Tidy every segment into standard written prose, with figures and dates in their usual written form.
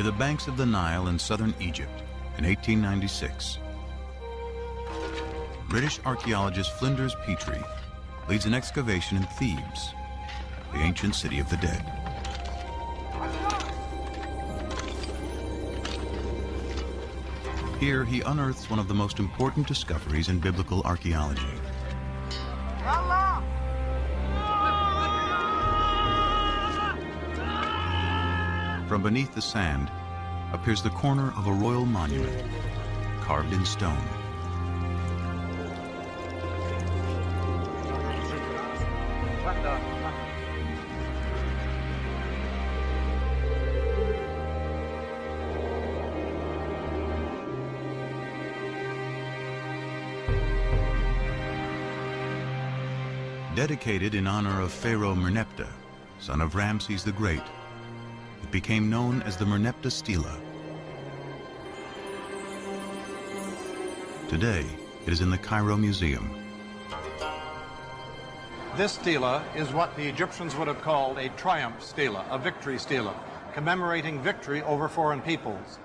Near the banks of the Nile in southern Egypt in 1896, British archaeologist Flinders Petrie leads an excavation in Thebes, the ancient city of the dead. Here he unearths one of the most important discoveries in biblical archaeology. From beneath the sand appears the corner of a royal monument, carved in stone. Dedicated in honor of Pharaoh Merneptah, son of Ramses the Great, it became known as the Merneptah Stela. Today, it is in the Cairo Museum. This stela is what the Egyptians would have called a triumph stela, a victory stela, commemorating victory over foreign peoples.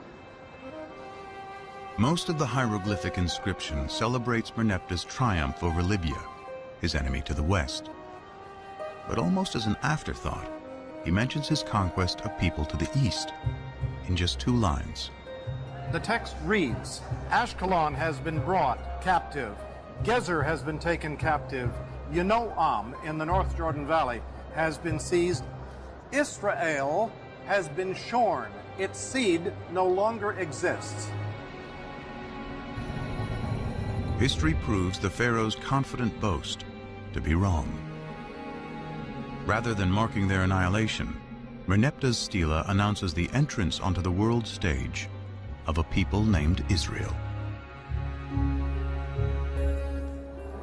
Most of the hieroglyphic inscription celebrates Merneptah's triumph over Libya, his enemy to the west. But almost as an afterthought, he mentions his conquest of people to the east in just 2 lines. The text reads, Ashkelon has been brought captive, Gezer has been taken captive, Yanoam in the North Jordan Valley has been seized, Israel has been shorn, its seed no longer exists. History proves the pharaoh's confident boast to be wrong. Rather than marking their annihilation, Merneptah's stela announces the entrance onto the world stage of a people named Israel.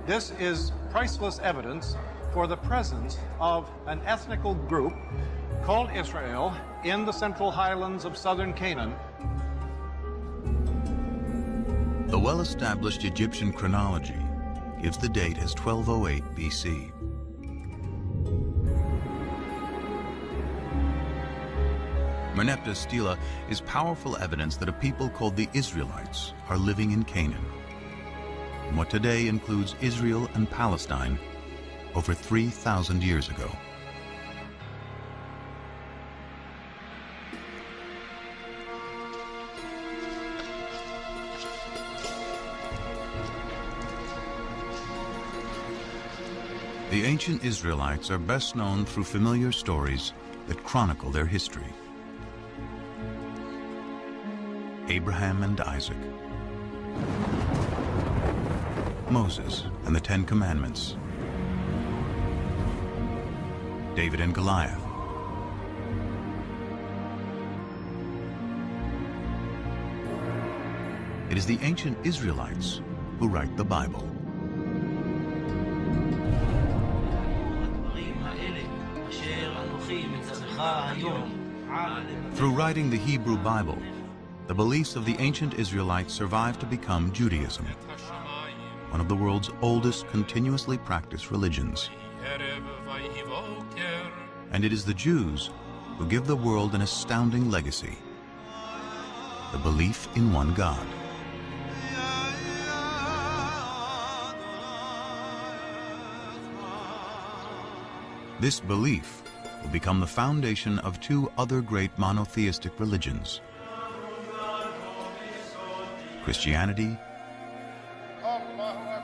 This is priceless evidence for the presence of an ethnical group called Israel in the central highlands of southern Canaan. The well-established Egyptian chronology gives the date as 1208 BC. Merneptah's stela is powerful evidence that a people called the Israelites are living in Canaan, in what today includes Israel and Palestine, over 3,000 years ago. The ancient Israelites are best known through familiar stories that chronicle their history. Abraham and Isaac, Moses and the 10 Commandments, David and Goliath, it is the ancient Israelites who write the Bible. Through writing the Hebrew Bible, the beliefs of the ancient Israelites survived to become Judaism, one of the world's oldest continuously practiced religions. And it is the Jews who give the world an astounding legacy: the belief in one God. This belief will become the foundation of 2 other great monotheistic religions: Christianity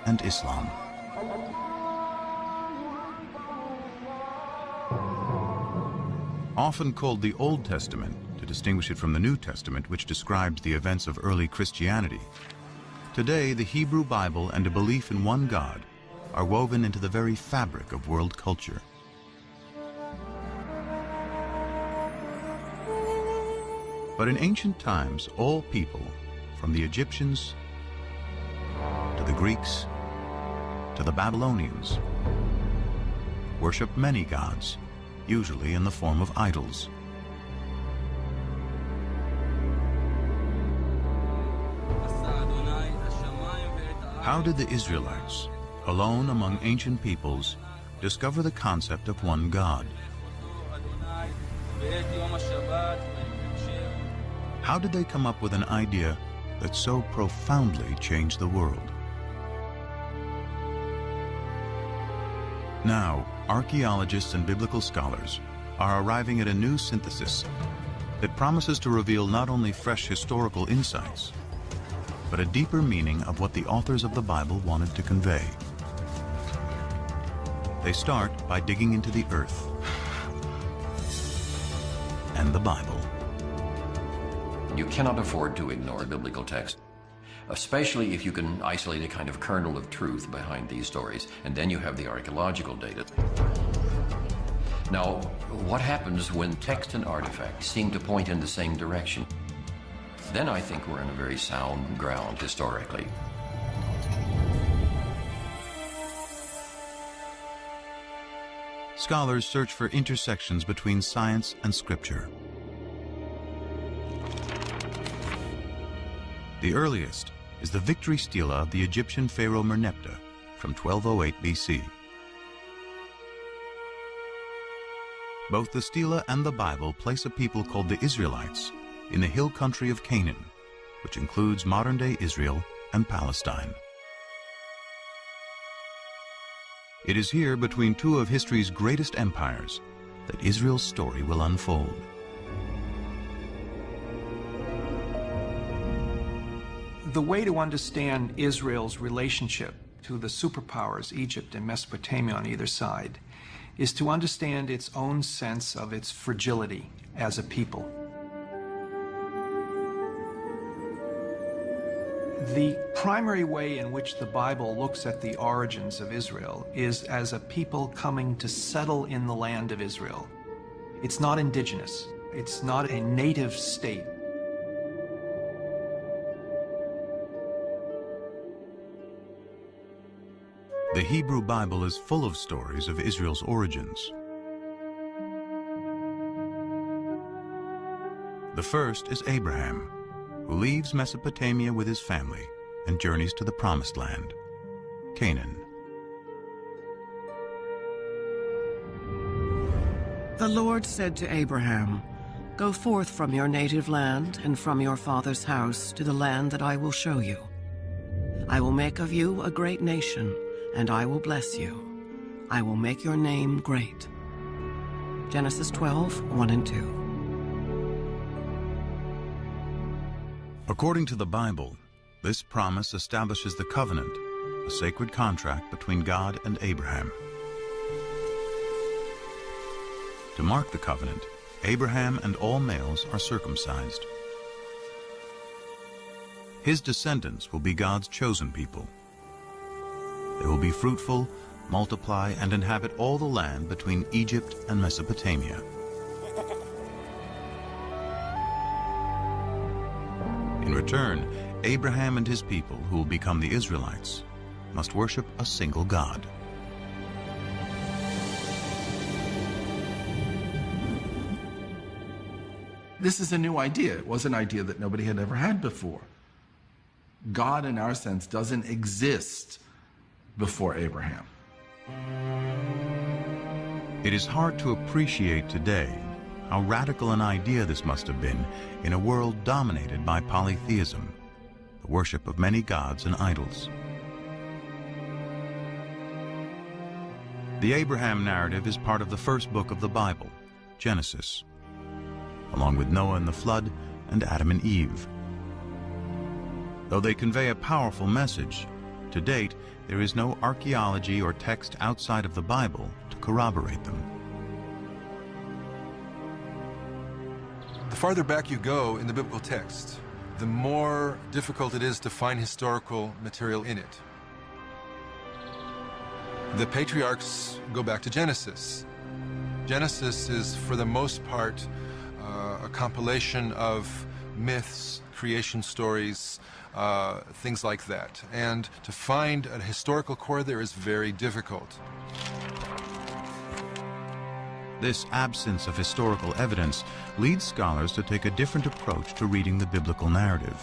and Islam. Often called the Old Testament to distinguish it from the New Testament, which describes the events of early Christianity, today the Hebrew Bible and a belief in one God are woven into the very fabric of world culture. But in ancient times, all people, from the Egyptians to the Greeks to the Babylonians, worshiped many gods, usually in the form of idols. How did the Israelites, alone among ancient peoples, discover the concept of one God? How did they come up with an idea that so profoundly changed the world? Now, archaeologists and biblical scholars are arriving at a new synthesis that promises to reveal not only fresh historical insights, but a deeper meaning of what the authors of the Bible wanted to convey. They start by digging into the earth and the Bible. You cannot afford to ignore biblical text, especially if you can isolate a kind of kernel of truth behind these stories, and then you have the archaeological data. Now, what happens when text and artifacts seem to point in the same direction? Then I think we're in a very sound ground historically. Scholars search for intersections between science and scripture. The earliest is the victory stela of the Egyptian pharaoh Merneptah from 1208 BC. Both the stela and the Bible place a people called the Israelites in the hill country of Canaan, which includes modern-day Israel and Palestine. It is here, between two of history's greatest empires, that Israel's story will unfold. The way to understand Israel's relationship to the superpowers, Egypt and Mesopotamia on either side, is to understand its own sense of its fragility as a people. The primary way in which the Bible looks at the origins of Israel is as a people coming to settle in the land of Israel. It's not indigenous. It's not a native state. The Hebrew Bible is full of stories of Israel's origins. The first is Abraham, who leaves Mesopotamia with his family and journeys to the Promised Land, Canaan. The Lord said to Abraham, "Go forth from your native land and from your father's house to the land that I will show you. I will make of you a great nation, and I will bless you. I will make your name great." Genesis 12, 1 and 2. According to the Bible, this promise establishes the covenant, a sacred contract between God and Abraham. To mark the covenant, Abraham and all males are circumcised. His descendants will be God's chosen people. They will be fruitful, multiply, and inhabit all the land between Egypt and Mesopotamia. In return, Abraham and his people, who will become the Israelites, must worship a single God. This is a new idea. It was an idea that nobody had ever had before. God, in our sense, doesn't exist before Abraham. It is hard to appreciate today how radical an idea this must have been in a world dominated by polytheism, the worship of many gods and idols. The Abraham narrative is part of the first book of the Bible, Genesis, along with Noah and the flood and Adam and Eve. Though they convey a powerful message, to date, there is no archaeology or text outside of the Bible to corroborate them. The farther back you go in the biblical text, the more difficult it is to find historical material in it. The patriarchs go back to Genesis. Genesis is, for the most part, a compilation of myths, creation stories, things like that. And to find a historical core there is very difficult. This absence of historical evidence leads scholars to take a different approach to reading the biblical narrative.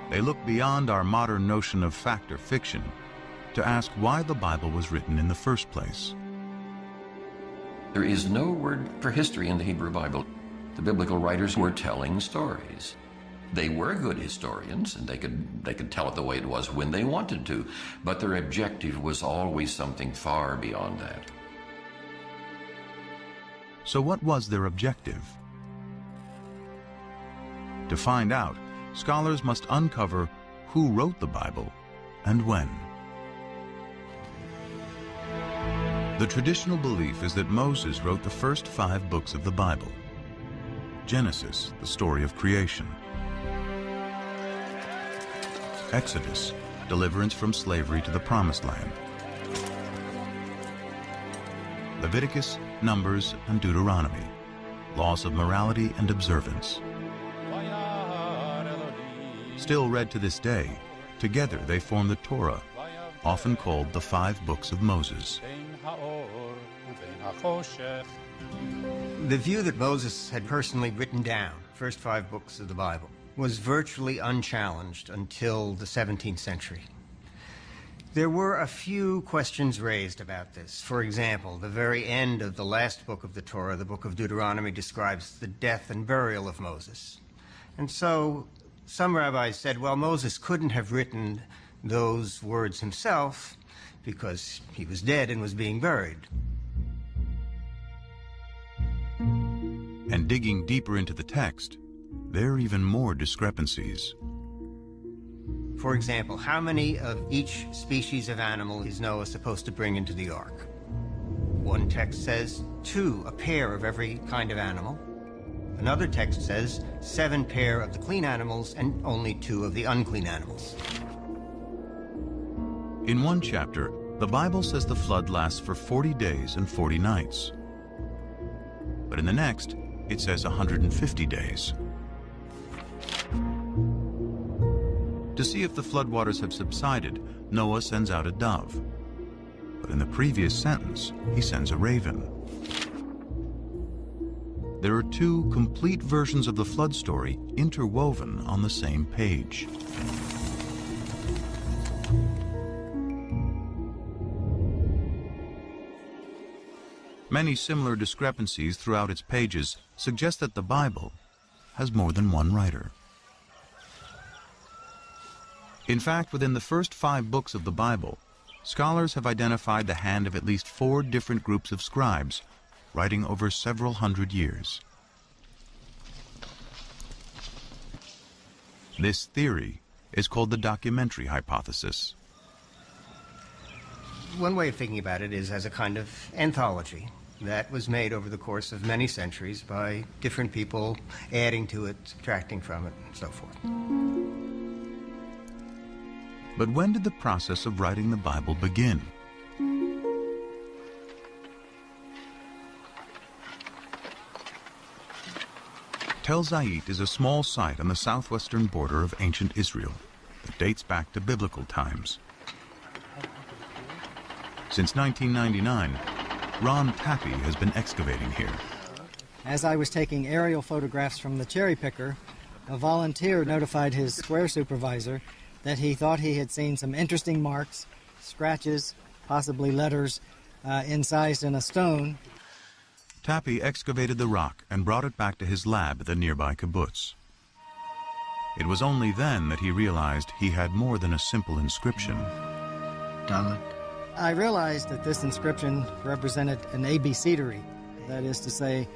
They look beyond our modern notion of fact or fiction to ask why the Bible was written in the first place. There is no word for history in the Hebrew Bible. The biblical writers were telling stories. They were good historians, and they could tell it the way it was when they wanted to, but their objective was always something far beyond that. So what was their objective? To find out, scholars must uncover who wrote the Bible and when. The traditional belief is that Moses wrote the first 5 books of the Bible. Genesis, the story of creation. Exodus, deliverance from slavery to the Promised Land. Leviticus, Numbers, and Deuteronomy, laws of morality and observance. Still read to this day, together they form the Torah, often called the 5 books of Moses. The view that Moses had personally written down, the first 5 books of the Bible, was virtually unchallenged until the 17th century. There were a few questions raised about this. For example, the very end of the last book of the Torah, the book of Deuteronomy, describes the death and burial of Moses. And so some rabbis said, well, Moses couldn't have written those words himself because he was dead and was being buried. And digging deeper into the text, there are even more discrepancies. For example, how many of each species of animal is Noah supposed to bring into the ark? One text says 2, a pair of every kind of animal. Another text says 7 pair of the clean animals and only 2 of the unclean animals. In one chapter, the Bible says the flood lasts for 40 days and 40 nights. But in the next, it says 150 days. To see if the floodwaters have subsided, Noah sends out a dove. But in the previous sentence, he sends a raven. There are 2 complete versions of the flood story interwoven on the same page. Many similar discrepancies throughout its pages suggest that the Bible has more than one writer. In fact, within the first 5 books of the Bible, scholars have identified the hand of at least 4 different groups of scribes, writing over several hundred years. This theory is called the documentary hypothesis. One way of thinking about it is as a kind of anthology that was made over the course of many centuries by different people, adding to it, subtracting from it, and so forth. But when did the process of writing the Bible begin? Tel Zayit is a small site on the southwestern border of ancient Israel that dates back to biblical times. Since 1999, Ron Tappy has been excavating here. As I was taking aerial photographs from the cherry picker, a volunteer notified his square supervisor that he thought he had seen some interesting marks, scratches, possibly letters, incised in a stone. Tappy excavated the rock and brought it back to his lab at the nearby kibbutz. It was only then that he realized he had more than a simple inscription. Dalet. I realized that this inscription represented an abecedery, that is to say,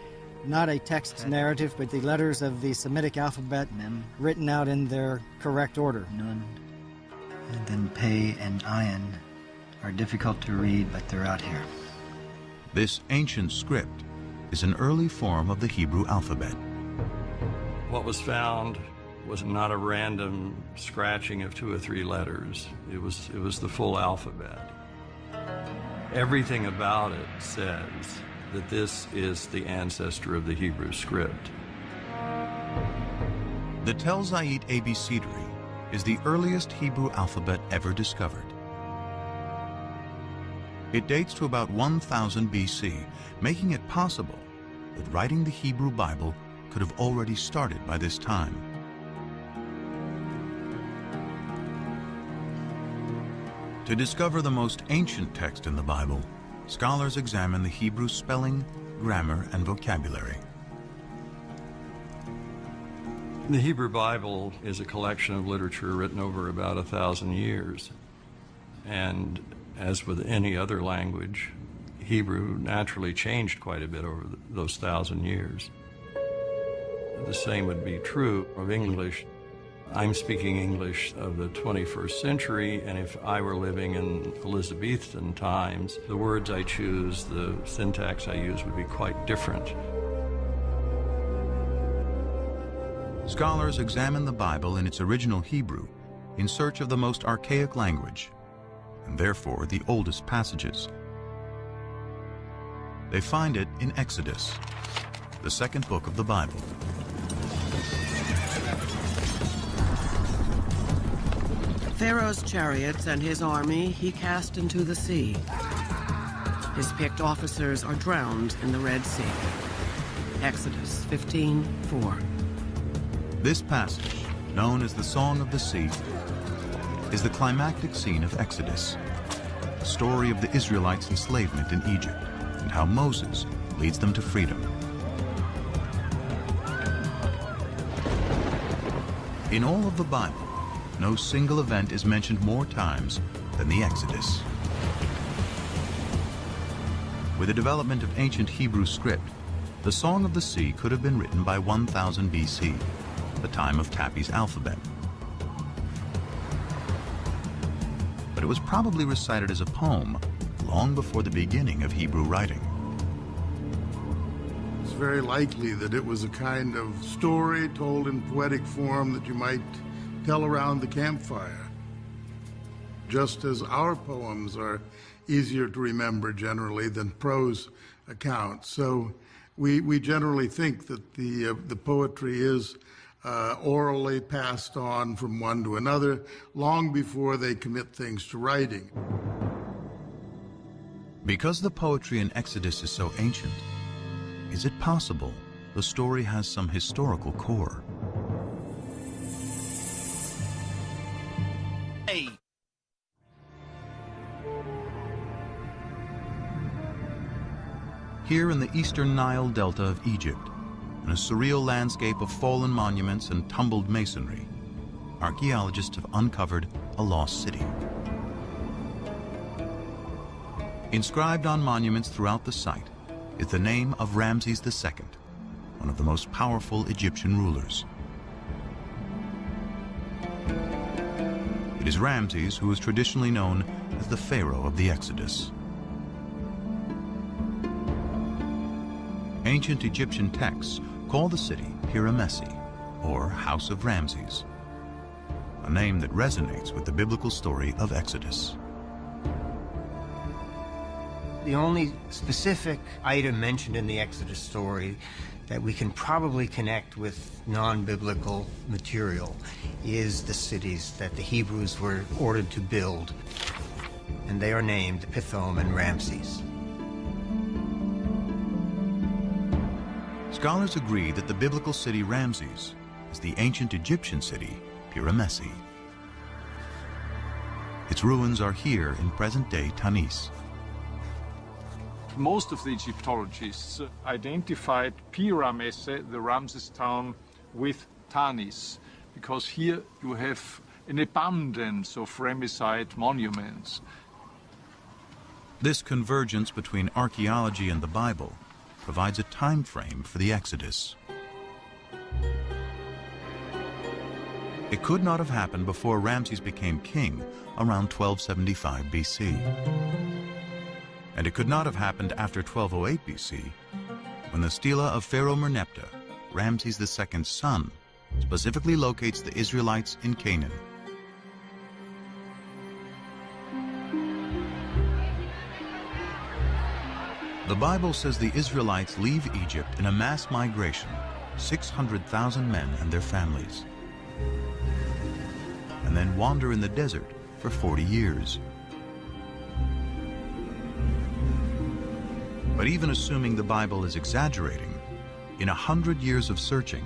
not a text narrative, but the letters of the Semitic alphabet written out in their correct order. Nun. And then Pei and Ayin are difficult to read, but they're out here. This ancient script is an early form of the Hebrew alphabet. What was found was not a random scratching of 2 or 3 letters. It was the full alphabet. Everything about it says that this is the ancestor of the Hebrew script. The Tel Zayit abecedery is the earliest Hebrew alphabet ever discovered. It dates to about 1000 BC, making it possible that writing the Hebrew Bible could have already started by this time. To discover the most ancient text in the Bible, scholars examine the Hebrew spelling, grammar, and vocabulary. The Hebrew Bible is a collection of literature written over about 1,000 years. And as with any other language, Hebrew naturally changed quite a bit over those 1,000 years. The same would be true of English. I'm speaking English of the 21st century, and if I were living in Elizabethan times, the words I choose, the syntax I use would be quite different. Scholars examine the Bible in its original Hebrew in search of the most archaic language, and therefore the oldest passages. They find it in Exodus, the second book of the Bible. Pharaoh's chariots and his army he cast into the sea. His picked officers are drowned in the Red Sea. Exodus 15:4. This passage, known as the Song of the Sea, is the climactic scene of Exodus, the story of the Israelites' enslavement in Egypt and how Moses leads them to freedom. In all of the Bible, no single event is mentioned more times than the Exodus. With the development of ancient Hebrew script, the Song of the Sea could have been written by 1000 BC, the time of Tappy's alphabet. But it was probably recited as a poem long before the beginning of Hebrew writing. It's very likely that it was a kind of story told in poetic form that you might tell around the campfire. Just as our poems are easier to remember generally than prose accounts. So we generally think that the poetry is orally passed on from one to another long before they commit things to writing. Because the poetry in Exodus is so ancient, is it possible the story has some historical core? Hey. Here in the eastern Nile Delta of Egypt, in a surreal landscape of fallen monuments and tumbled masonry, archaeologists have uncovered a lost city. Inscribed on monuments throughout the site is the name of Ramses II, one of the most powerful Egyptian rulers. It is Ramses who is traditionally known as the Pharaoh of the Exodus. Ancient Egyptian texts call the city Piramesi, or House of Ramses, a name that resonates with the biblical story of Exodus. The only specific item mentioned in the Exodus story that we can probably connect with non-biblical material is the cities that the Hebrews were ordered to build, and they are named Pithom and Ramses. Scholars agree that the biblical city Ramses is the ancient Egyptian city Piramesi. Its ruins are here in present-day Tanis. Most of the Egyptologists identified Piramesi, the Ramses town, with Tanis, because here you have an abundance of Ramesside monuments. This convergence between archaeology and the Bible provides a time frame for the Exodus. It could not have happened before Ramses became king around 1275 BC. And it could not have happened after 1208 BC, when the stela of Pharaoh Merneptah, Ramses II's son, specifically locates the Israelites in Canaan. The Bible says the Israelites leave Egypt in a mass migration, 600,000 men and their families, and then wander in the desert for 40 years. But even assuming the Bible is exaggerating, in 100 years of searching,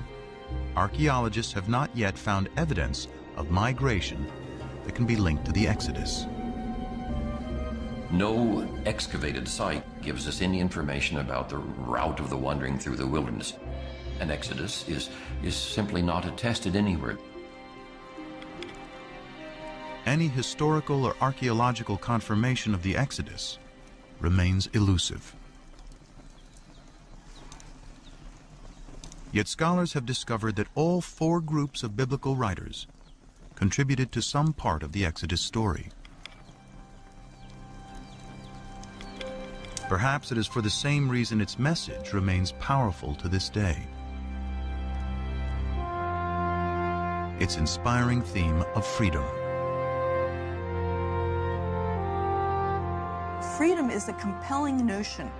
archaeologists have not yet found evidence of migration that can be linked to the Exodus. No excavated site gives us any information about the route of the wandering through the wilderness. an exodus is simply not attested anywhere. Any historical or archaeological confirmation of the Exodus remains elusive. Yet scholars have discovered that all 4 groups of biblical writers contributed to some part of the Exodus story. Perhaps it is for the same reason its message remains powerful to this day. Its inspiring theme of freedom. Freedom is a compelling notion,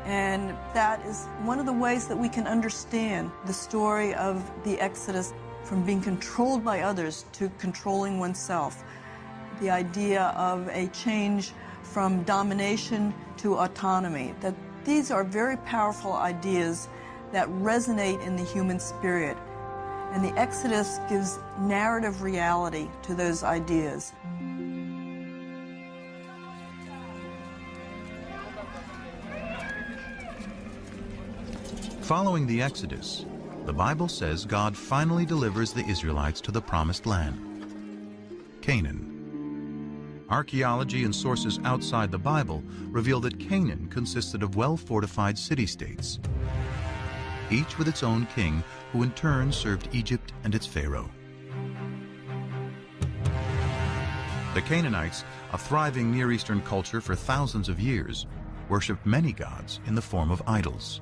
and that is one of the ways that we can understand the story of the Exodus, from being controlled by others to controlling oneself. The idea of a change from domination to autonomy, that these are very powerful ideas that resonate in the human spirit. And the Exodus gives narrative reality to those ideas. Following the Exodus, the Bible says God finally delivers the Israelites to the promised land, Canaan. Archaeology and sources outside the Bible reveal that Canaan consisted of well-fortified city-states, each with its own king, who in turn served Egypt and its pharaoh. The Canaanites, a thriving Near Eastern culture for thousands of years, worshipped many gods in the form of idols.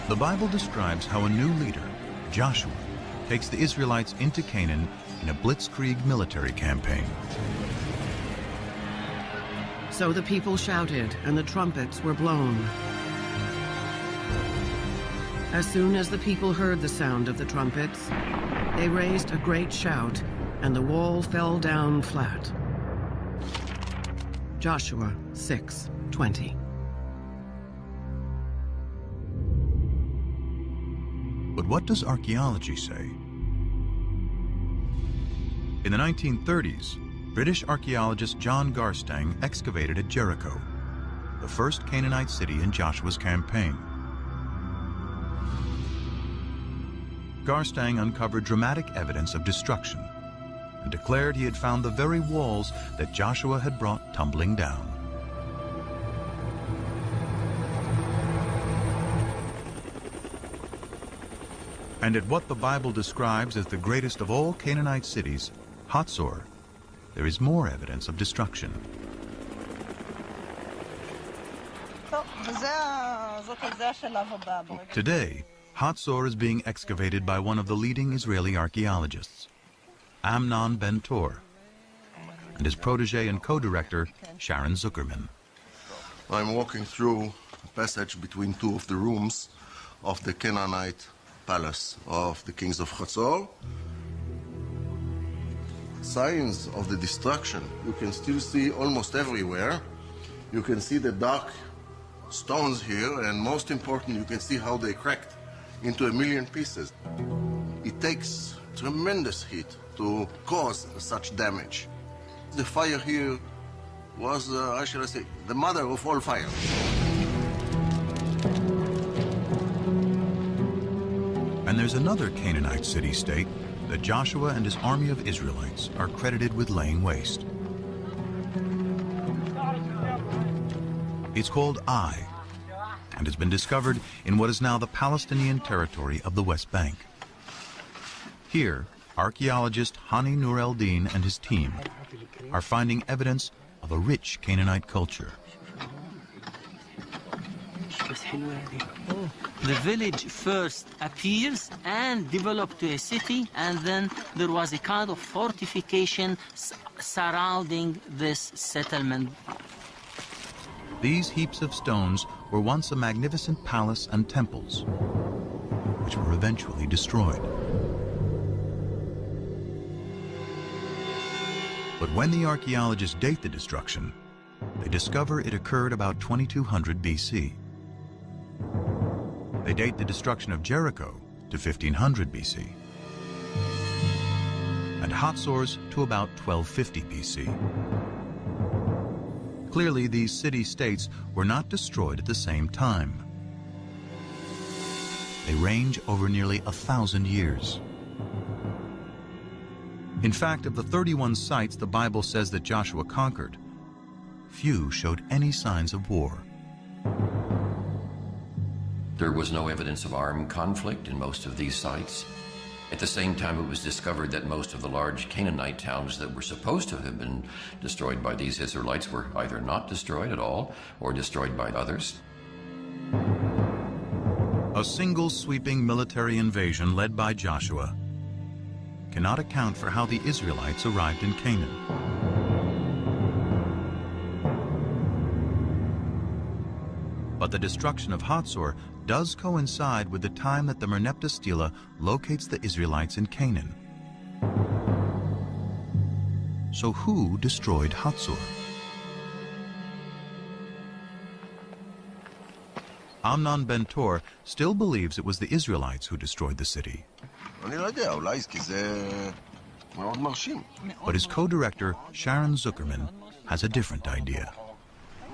The Bible describes how a new leader, Joshua, takes the Israelites into Canaan in a blitzkrieg military campaign. So the people shouted, and the trumpets were blown. As soon as the people heard the sound of the trumpets, they raised a great shout, and the wall fell down flat. Joshua 6:20. But what does archaeology say? In the 1930s, British archaeologist John Garstang excavated at Jericho, the first Canaanite city in Joshua's campaign. Garstang uncovered dramatic evidence of destruction and declared he had found the very walls that Joshua had brought tumbling down. And at what the Bible describes as the greatest of all Canaanite cities, Hatzor, there is more evidence of destruction. Today, Hatzor is being excavated by one of the leading Israeli archaeologists, Amnon Ben-Tor, and his protege and co-director, Sharon Zuckerman. I'm walking through a passage between 2 of the rooms of the Canaanite palace of the kings of Hatzor. Signs of the destruction you can still see almost everywhere. You can see the dark stones here, and most important, you can see how they cracked into 1,000,000 pieces. It takes tremendous heat to cause such damage. The fire here was, how shall I say, the mother of all fire. And there's another Canaanite city-state that Joshua and his army of Israelites are credited with laying waste. It's called Ai, and has been discovered in what is now the Palestinian territory of the West Bank. Here, archaeologist Hani Nur el-Din and his team are finding evidence of a rich Canaanite culture. The village first appears and developed to a city, and then there was a kind of fortification surrounding this settlement. These heaps of stones were once a magnificent palace and temples, which were eventually destroyed. But when the archaeologists date the destruction, they discover it occurred about 2200 BC. They date the destruction of Jericho to 1500 BC, and Hatzor's to about 1250 BC. Clearly, these city-states were not destroyed at the same time. They range over nearly 1,000 years. In fact, of the 31 sites the Bible says that Joshua conquered, few showed any signs of war. There was no evidence of armed conflict in most of these sites. At the same time, it was discovered that most of the large Canaanite towns that were supposed to have been destroyed by these Israelites were either not destroyed at all or destroyed by others. A single sweeping military invasion led by Joshua cannot account for how the Israelites arrived in Canaan. But the destruction of Hatzor does coincide with the time that the Merneptah Stela locates the Israelites in Canaan. So who destroyed Hatzor? Amnon Ben Tor still believes it was the Israelites who destroyed the city. But his co-director, Sharon Zuckerman, has a different idea.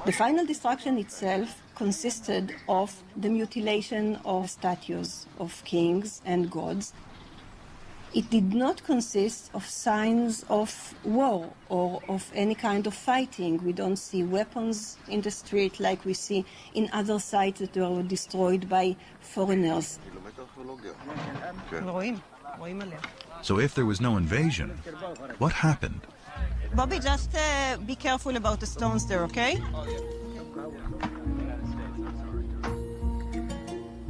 The final destruction itself consisted of the mutilation of statues of kings and gods. It did not consist of signs of war or of any kind of fighting. We don't see weapons in the street like we see in other sites that were destroyed by foreigners. So if there was no invasion, what happened? Bobby, just be careful about the stones there, okay?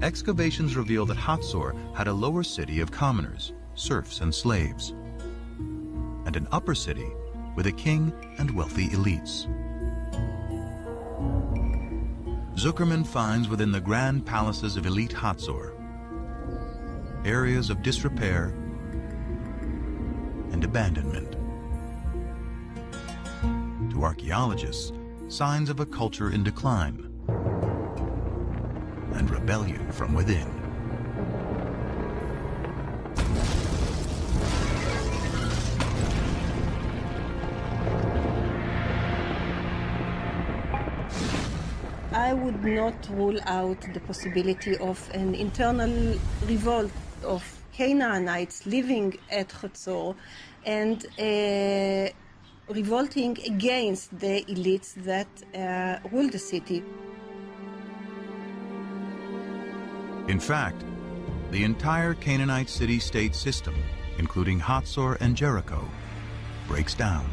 Excavations reveal that Hatzor had a lower city of commoners, serfs and slaves, and an upper city with a king and wealthy elites. Zuckerman finds within the grand palaces of elite Hatzor areas of disrepair and abandonment. To archaeologists, signs of a culture in decline and rebellion from within. I would not rule out the possibility of an internal revolt of Canaanites living at Hatzor and revolting against the elites that ruled the city. In fact, the entire Canaanite city-state system, including Hatzor and Jericho, breaks down.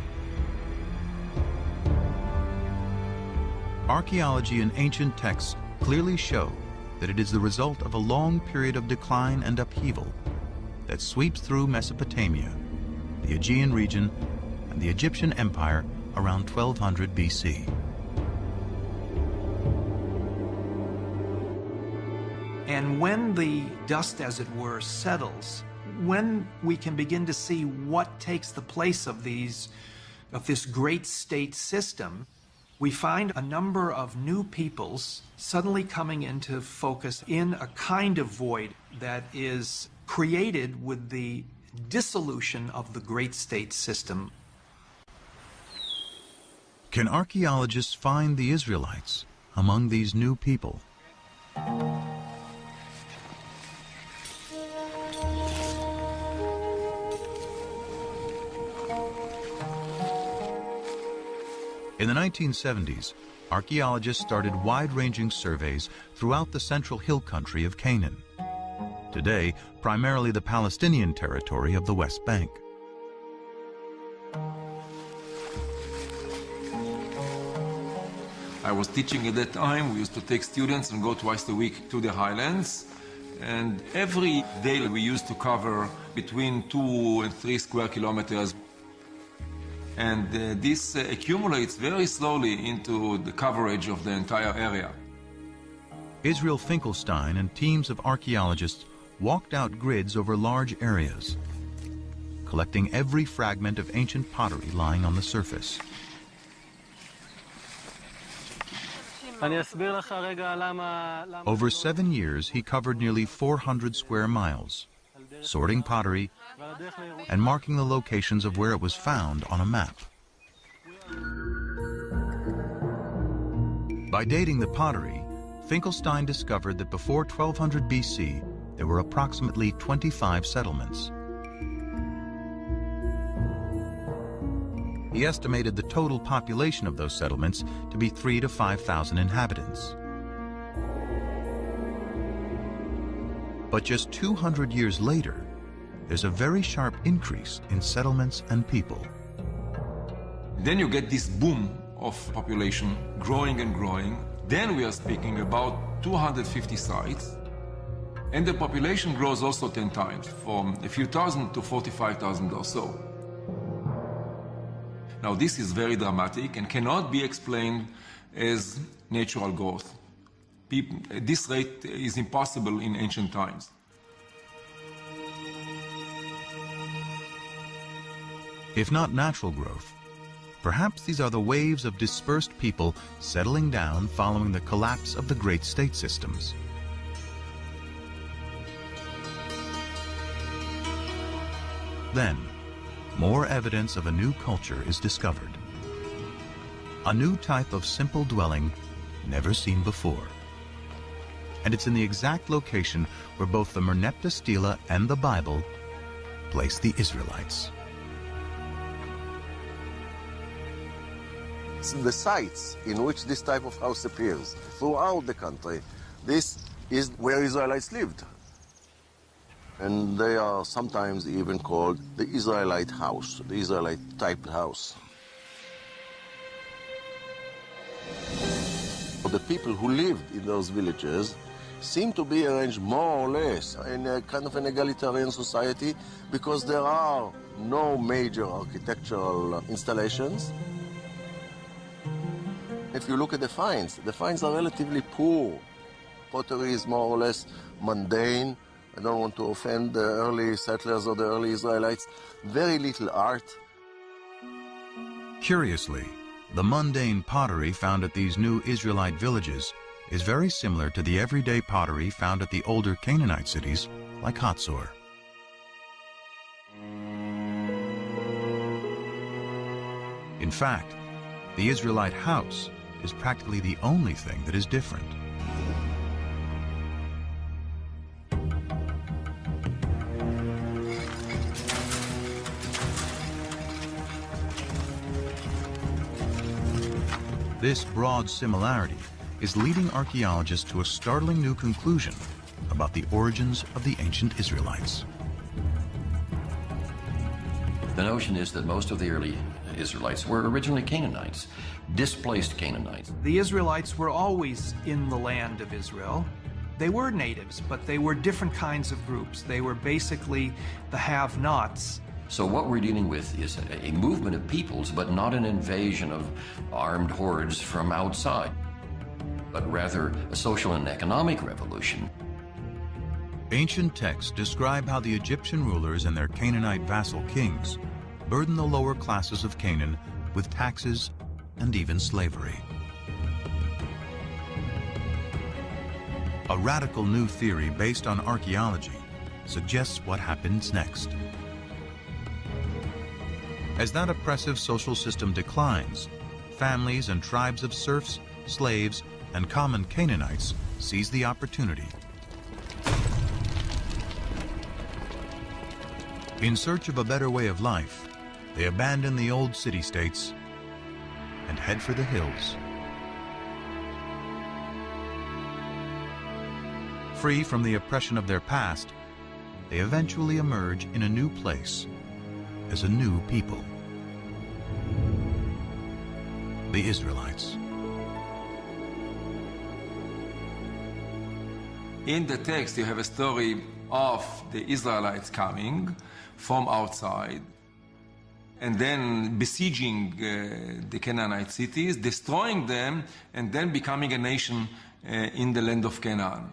Archaeology and ancient texts clearly show that it is the result of a long period of decline and upheaval that sweeps through Mesopotamia, the Aegean region, and the Egyptian Empire around 1200 BC. And when the dust, as it were, settles, when we can begin to see what takes the place of this great state system, we find a number of new peoples suddenly coming into focus in a kind of void that is created with the dissolution of the great state system. Can archaeologists find the Israelites among these new people? In the 1970s, archaeologists started wide-ranging surveys throughout the central hill country of Canaan. Today, primarily the Palestinian territory of the West Bank. I was teaching at that time. We used to take students and go twice a week to the highlands. And every day we used to cover between 2 and 3 square kilometers. And this accumulates very slowly into the coverage of the entire area. Israel Finkelstein and teams of archaeologists walked out grids over large areas, collecting every fragment of ancient pottery lying on the surface. Over 7 years, he covered nearly 400 square miles, sorting pottery and marking the locations of where it was found on a map. By dating the pottery, Finkelstein discovered that before 1200 BC, there were approximately 25 settlements. He estimated the total population of those settlements to be 3,000 to 5,000 inhabitants. But just 200 years later, there's a very sharp increase in settlements and people. Then you get this boom of population growing and growing. Then we are speaking about 250 sites. And the population grows also 10 times, from a few thousand to 45,000 or so. Now, this is very dramatic and cannot be explained as natural growth. This rate is impossible in ancient times. If not natural growth, perhaps these are the waves of dispersed people settling down following the collapse of the great state systems. Then, more evidence of a new culture is discovered. A new type of simple dwelling never seen before. And it's in the exact location where both the Merneptah Stela and the Bible place the Israelites. The sites in which this type of house appears throughout the country, this is where Israelites lived. And they are sometimes even called the Israelite house, the Israelite type house. The people who lived in those villages seem to be arranged more or less in a kind of an egalitarian society because there are no major architectural installations. If you look at the finds are relatively poor. Pottery is more or less mundane. I don't want to offend the early settlers or the early Israelites. Very little art. Curiously, the mundane pottery found at these new Israelite villages is very similar to the everyday pottery found at the older Canaanite cities like Hatzor. In fact, the Israelite house is practically the only thing that is different. This broad similarity is leading archaeologists to a startling new conclusion about the origins of the ancient Israelites. The notion is that most of the early Israelites were originally Canaanites, displaced Canaanites. The Israelites were always in the land of Israel. They were natives, but they were different kinds of groups. They were basically the have-nots. So what we're dealing with is a movement of peoples, but not an invasion of armed hordes from outside, but rather a social and economic revolution. Ancient texts describe how the Egyptian rulers and their Canaanite vassal kings burdened the lower classes of Canaan with taxes and even slavery. A radical new theory based on archaeology suggests what happens next. As that oppressive social system declines, families and tribes of serfs, slaves, and common Canaanites seize the opportunity. In search of a better way of life, they abandon the old city-states and head for the hills. Free from the oppression of their past, they eventually emerge in a new place as a new people. The Israelites. In the text, you have a story of the Israelites coming from outside and then besieging the Canaanite cities, destroying them, and then becoming a nation in the land of Canaan.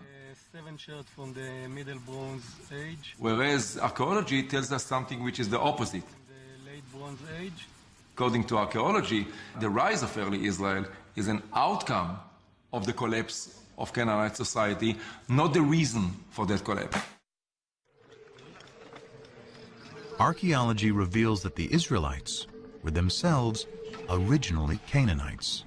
7 shards from the Middle Bronze Age. Whereas archaeology tells us something which is the opposite. The Late Bronze Age. According to archaeology, the rise of early Israel is an outcome of the collapse of Canaanite society, not the reason for that collapse. Archaeology reveals that the Israelites were themselves originally Canaanites.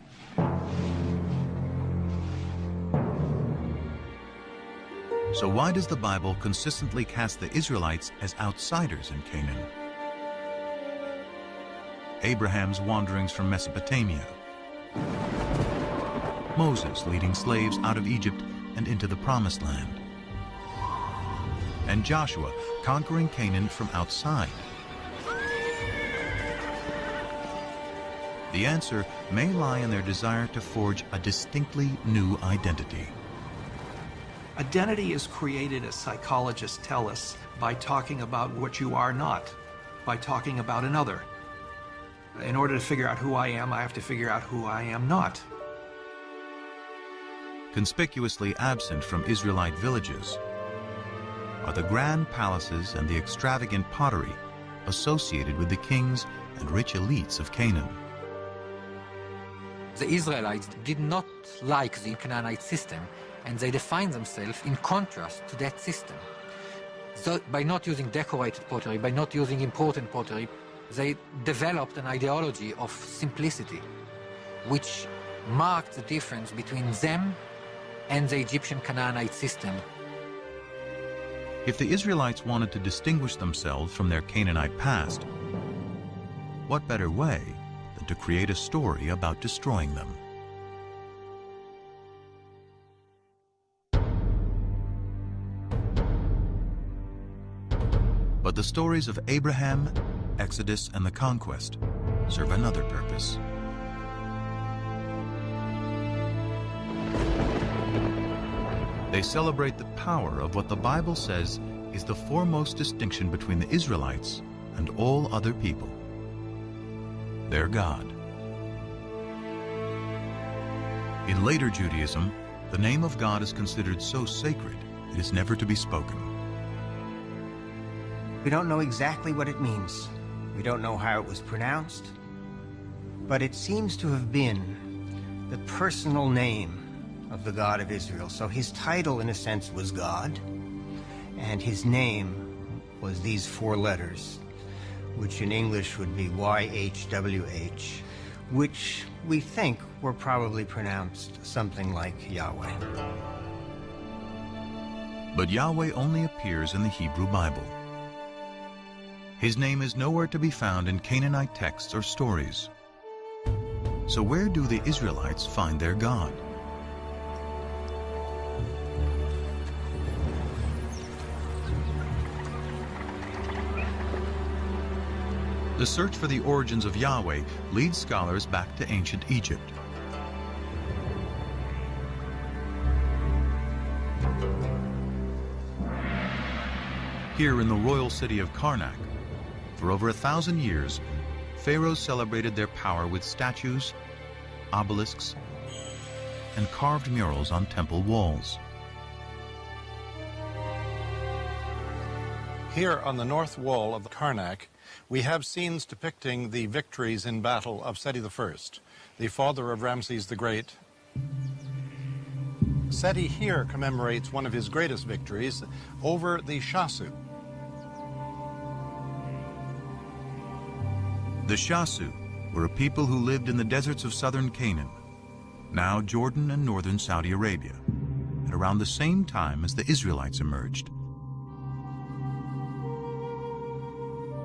So why does the Bible consistently cast the Israelites as outsiders in Canaan? Abraham's wanderings from Mesopotamia, Moses leading slaves out of Egypt and into the Promised Land, and Joshua conquering Canaan from outside. The answer may lie in their desire to forge a distinctly new identity. Identity is created, as psychologists tell us, by talking about what you are not, by talking about another. In order to figure out who I am, I have to figure out who I am not. Conspicuously absent from Israelite villages are the grand palaces and the extravagant pottery associated with the kings and rich elites of Canaan. The Israelites did not like the Canaanite system, and they defined themselves in contrast to that system. So by not using decorated pottery, by not using important pottery, they developed an ideology of simplicity, which marked the difference between them and the Egyptian Canaanite system. If the Israelites wanted to distinguish themselves from their Canaanite past, what better way than to create a story about destroying them? But the stories of Abraham, Exodus, and the conquest serve another purpose. They celebrate the power of what the Bible says is the foremost distinction between the Israelites and all other people: their God. In later Judaism, the name of God is considered so sacred it is never to be spoken. We don't know exactly what it means. We don't know how it was pronounced, but it seems to have been the personal name of the God of Israel. So his title, in a sense, was God, and his name was these four letters, which in English would be YHWH, which we think were probably pronounced something like Yahweh. But Yahweh only appears in the Hebrew Bible. His name is nowhere to be found in Canaanite texts or stories. So where do the Israelites find their God? The search for the origins of Yahweh leads scholars back to ancient Egypt. Here in the royal city of Karnak, for over 1,000 years, pharaohs celebrated their power with statues, obelisks, and carved murals on temple walls. Here on the north wall of Karnak, we have scenes depicting the victories in battle of Seti I, the father of Ramses the Great. Seti here commemorates one of his greatest victories over the Shasu. The Shasu were a people who lived in the deserts of southern Canaan, now Jordan and northern Saudi Arabia, at around the same time as the Israelites emerged.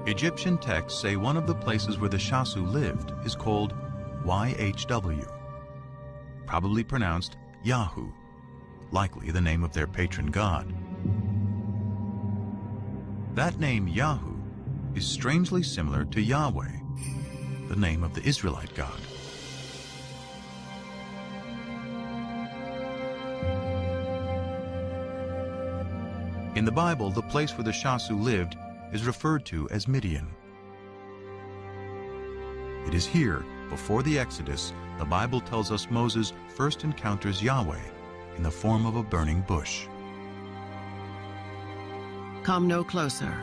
Egyptian texts say one of the places where the Shasu lived is called YHW, probably pronounced Yahu, likely the name of their patron god. That name Yahu is strangely similar to Yahweh, the name of the Israelite God. In the Bible, the place where the Shasu lived is referred to as Midian. It is here, before the Exodus, the Bible tells us Moses first encounters Yahweh in the form of a burning bush. Come no closer.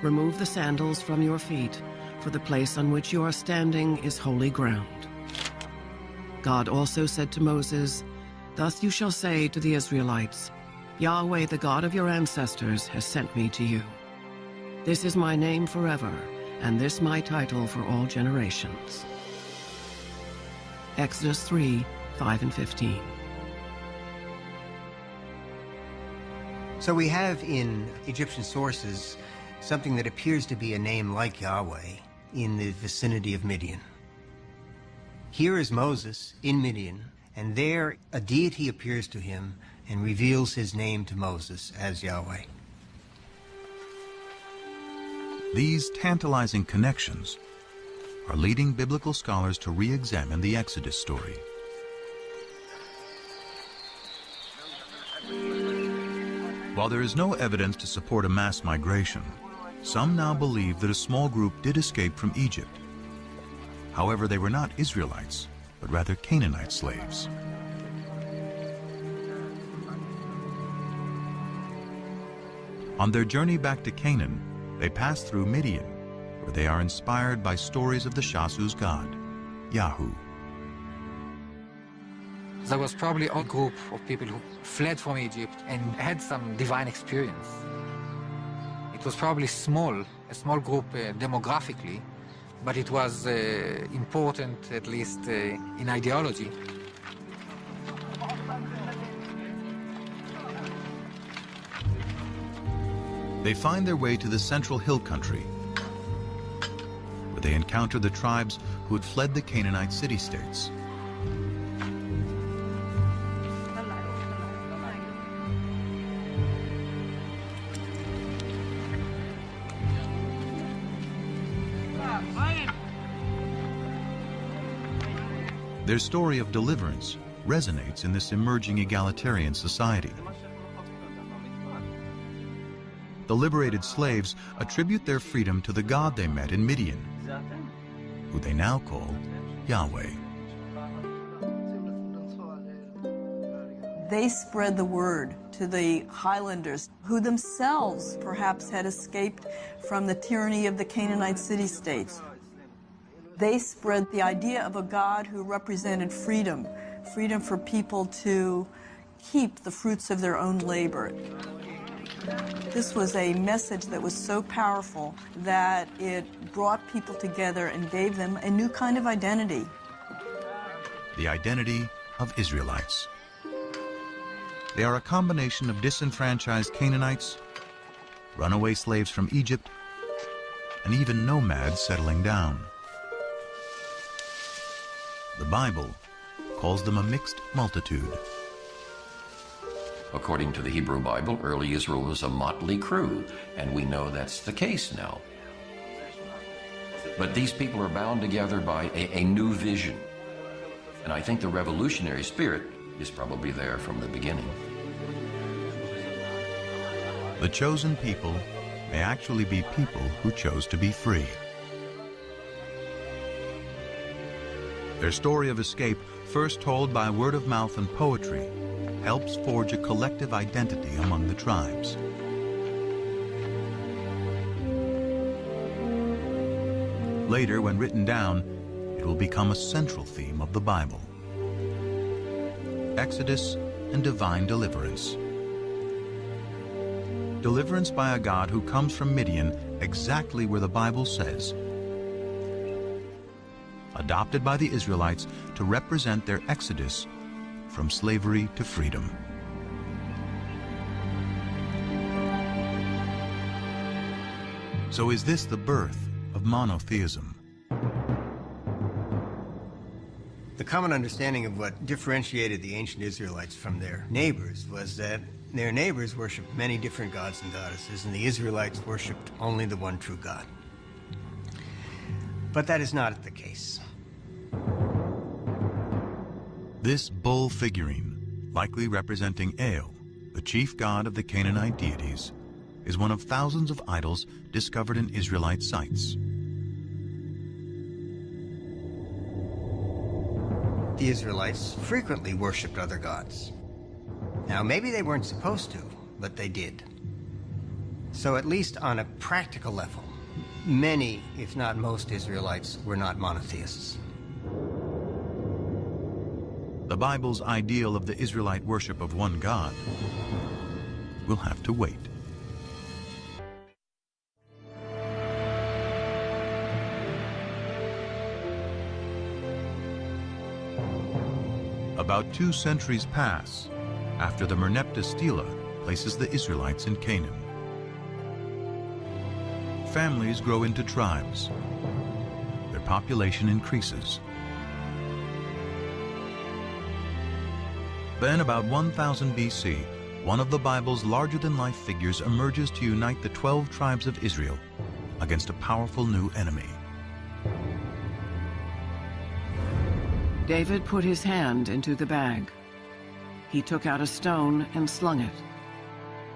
Remove the sandals from your feet, for the place on which you are standing is holy ground. God also said to Moses, "Thus you shall say to the Israelites, Yahweh, the God of your ancestors, has sent me to you. This is my name forever, and this my title for all generations." Exodus 3, 5 and 15. So we have in Egyptian sources something that appears to be a name like Yahweh in the vicinity of Midian. Here is Moses in Midian, and there a deity appears to him and reveals his name to Moses as Yahweh. These tantalizing connections are leading biblical scholars to re-examine the Exodus story. While there is no evidence to support a mass migration, some now believe that a small group did escape from Egypt. However, they were not Israelites, but rather Canaanite slaves. On their journey back to Canaan, they pass through Midian, where they are inspired by stories of the Shasu's god, Yahu. There was probably a group of people who fled from Egypt and had some divine experience. It was probably a small group demographically, but it was important, at least in ideology. They find their way to the central hill country, where they encounter the tribes who had fled the Canaanite city-states. Their story of deliverance resonates in this emerging egalitarian society. The liberated slaves attribute their freedom to the God they met in Midian, who they now call Yahweh. They spread the word to the highlanders, who themselves perhaps had escaped from the tyranny of the Canaanite city-states. They spread the idea of a God who represented freedom, freedom for people to keep the fruits of their own labor. This was a message that was so powerful that it brought people together and gave them a new kind of identity. The identity of Israelites. They are a combination of disenfranchised Canaanites, runaway slaves from Egypt, and even nomads settling down. The Bible calls them a mixed multitude. According to the Hebrew Bible, early Israel was a motley crew, and we know that's the case now. But these people are bound together by a new vision. And I think the revolutionary spirit is probably there from the beginning. The chosen people may actually be people who chose to be free. Their story of escape, first told by word of mouth and poetry, helps forge a collective identity among the tribes. Later, when written down, it will become a central theme of the Bible. Exodus and divine deliverance. Deliverance by a God who comes from Midian, exactly where the Bible says, adopted by the Israelites to represent their exodus from slavery to freedom. So is this the birth of monotheism? The common understanding of what differentiated the ancient Israelites from their neighbors was that their neighbors worshipped many different gods and goddesses, and the Israelites worshipped only the one true God. But that is not the case. This bull figurine, likely representing El, the chief god of the Canaanite deities, is one of thousands of idols discovered in Israelite sites. The Israelites frequently worshipped other gods. Now, maybe they weren't supposed to, but they did. So at least on a practical level, many, if not most, Israelites were not monotheists. The Bible's ideal of the Israelite worship of one God will have to wait. About 2 centuries pass after the Merneptah Stela places the Israelites in Canaan. Families grow into tribes. Their population increases. Then, about 1000 BC, one of the Bible's larger-than-life figures emerges to unite the 12 tribes of Israel against a powerful new enemy. David put his hand into the bag. He took out a stone and slung it.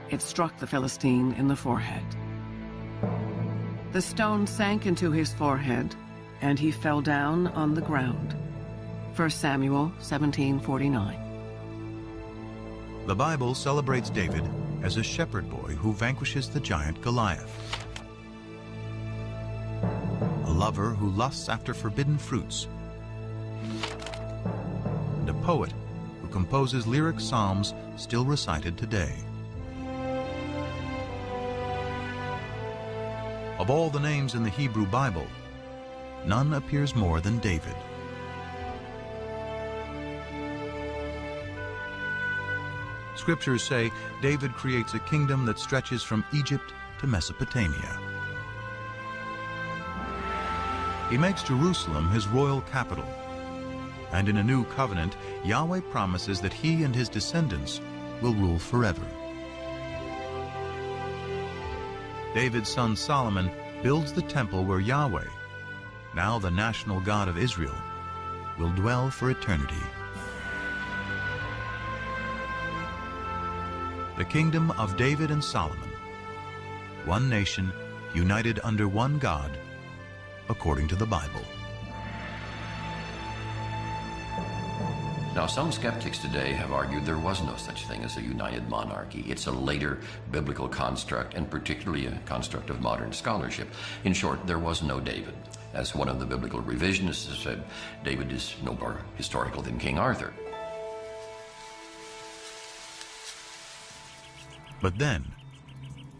It struck the Philistine in the forehead. The stone sank into his forehead, and he fell down on the ground. 1 Samuel 17:49. The Bible celebrates David as a shepherd boy who vanquishes the giant Goliath. A lover who lusts after forbidden fruits. And a poet who composes lyric psalms still recited today. Of all the names in the Hebrew Bible, none appears more than David. Scriptures say David creates a kingdom that stretches from Egypt to Mesopotamia. He makes Jerusalem his royal capital. And in a new covenant, Yahweh promises that he and his descendants will rule forever. David's son Solomon builds the temple where Yahweh, now the national God of Israel, will dwell for eternity. The kingdom of David and Solomon, one nation united under one God, according to the Bible. Now, some skeptics today have argued there was no such thing as a united monarchy. It's a later biblical construct, and particularly a construct of modern scholarship. In short, there was no David. As one of the biblical revisionists has said, David is no more historical than King Arthur. But then,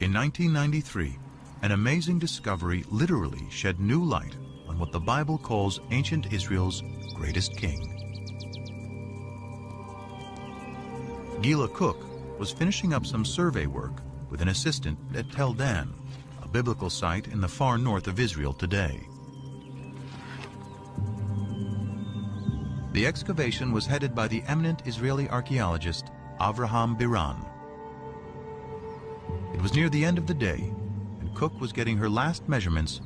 in 1993, an amazing discovery literally shed new light on what the Bible calls ancient Israel's greatest king. Gila Cook was finishing up some survey work with an assistant at Tel Dan, a biblical site in the far north of Israel today. The excavation was headed by the eminent Israeli archaeologist Avraham Biran. It was near the end of the day, and Cook was getting her last measurements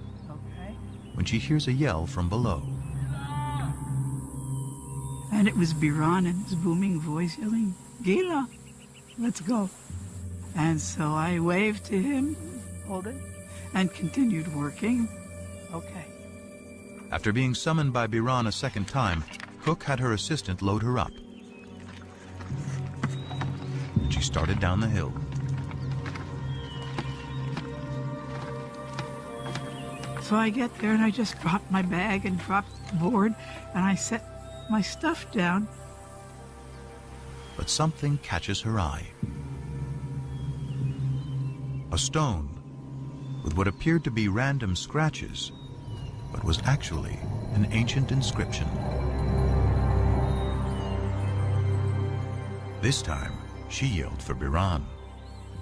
when she hears a yell from below. And it was Biran in his booming voice yelling, "Gila, let's go." And so I waved to him, hold it, and continued working. Okay. After being summoned by Biran a second time, Cook had her assistant load her up. And she started down the hill. So I get there and I just dropped my bag and dropped the board and I set my stuff down. But something catches her eye. A stone with what appeared to be random scratches, but was actually an ancient inscription. This time, she yelled for Biran.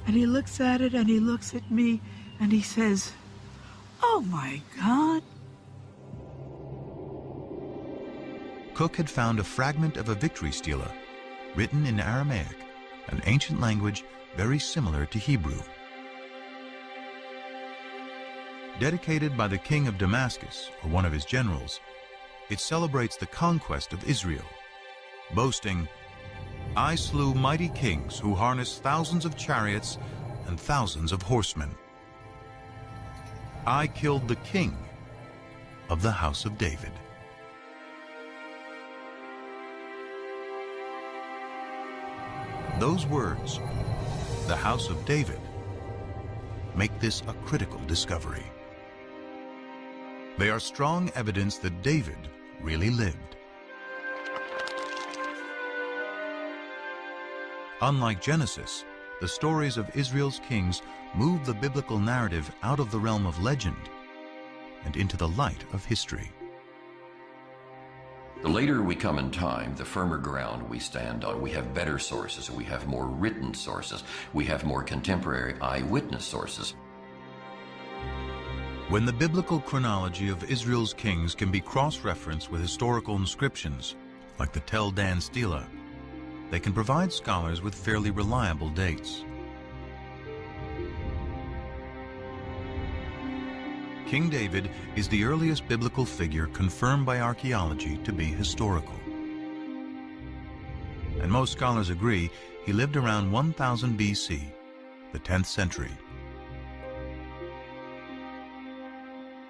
And he looks at it and he looks at me and he says, "Oh my God." Cook had found a fragment of a victory stela written in Aramaic, an ancient language very similar to Hebrew. Dedicated by the king of Damascus, or one of his generals, it celebrates the conquest of Israel, boasting, "I slew mighty kings who harnessed thousands of chariots and thousands of horsemen. I killed the king of the house of David." Those words, the house of David, make this a critical discovery. They are strong evidence that David really lived. Unlike Genesis, the stories of Israel's kings move the biblical narrative out of the realm of legend and into the light of history. The later we come in time, the firmer ground we stand on. We have better sources, we have more written sources, we have more contemporary eyewitness sources. When the biblical chronology of Israel's kings can be cross-referenced with historical inscriptions, like the Tel Dan Stela, they can provide scholars with fairly reliable dates. King David is the earliest biblical figure confirmed by archaeology to be historical. And most scholars agree he lived around 1000 BC, the 10th century.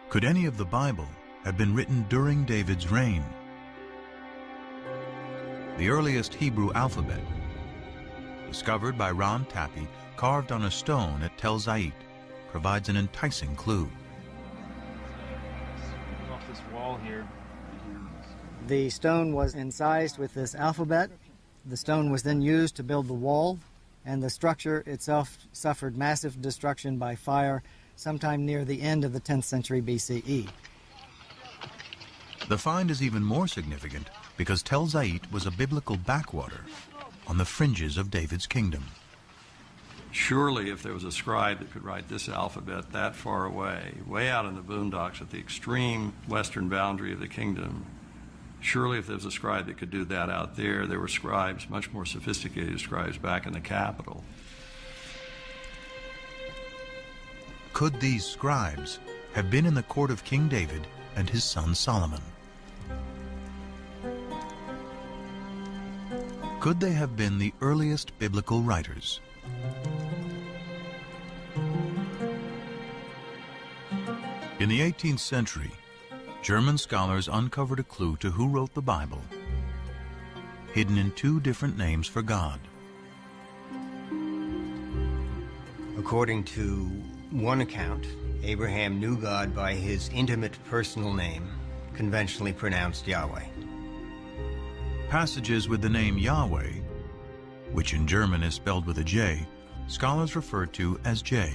Could any of the Bible have been written during David's reign? The earliest Hebrew alphabet, discovered by Ron Tappy, carved on a stone at Tel Zait, provides an enticing clue. Off this wall here. The stone was incised with this alphabet. The stone was then used to build the wall, and the structure itself suffered massive destruction by fire sometime near the end of the 10th century BCE. The find is even more significant because Tel Zait was a biblical backwater on the fringes of David's kingdom. Surely if there was a scribe that could write this alphabet that far away, way out in the boondocks at the extreme western boundary of the kingdom, surely if there was a scribe that could do that out there, there were scribes, much more sophisticated scribes, back in the capital. Could these scribes have been in the court of King David and his son Solomon? Could they have been the earliest biblical writers? In the 18th century, German scholars uncovered a clue to who wrote the Bible, hidden in two different names for God. According to one account, Abraham knew God by his intimate personal name, conventionally pronounced Yahweh. Passages with the name Yahweh, which in German is spelled with a J, scholars refer to as J.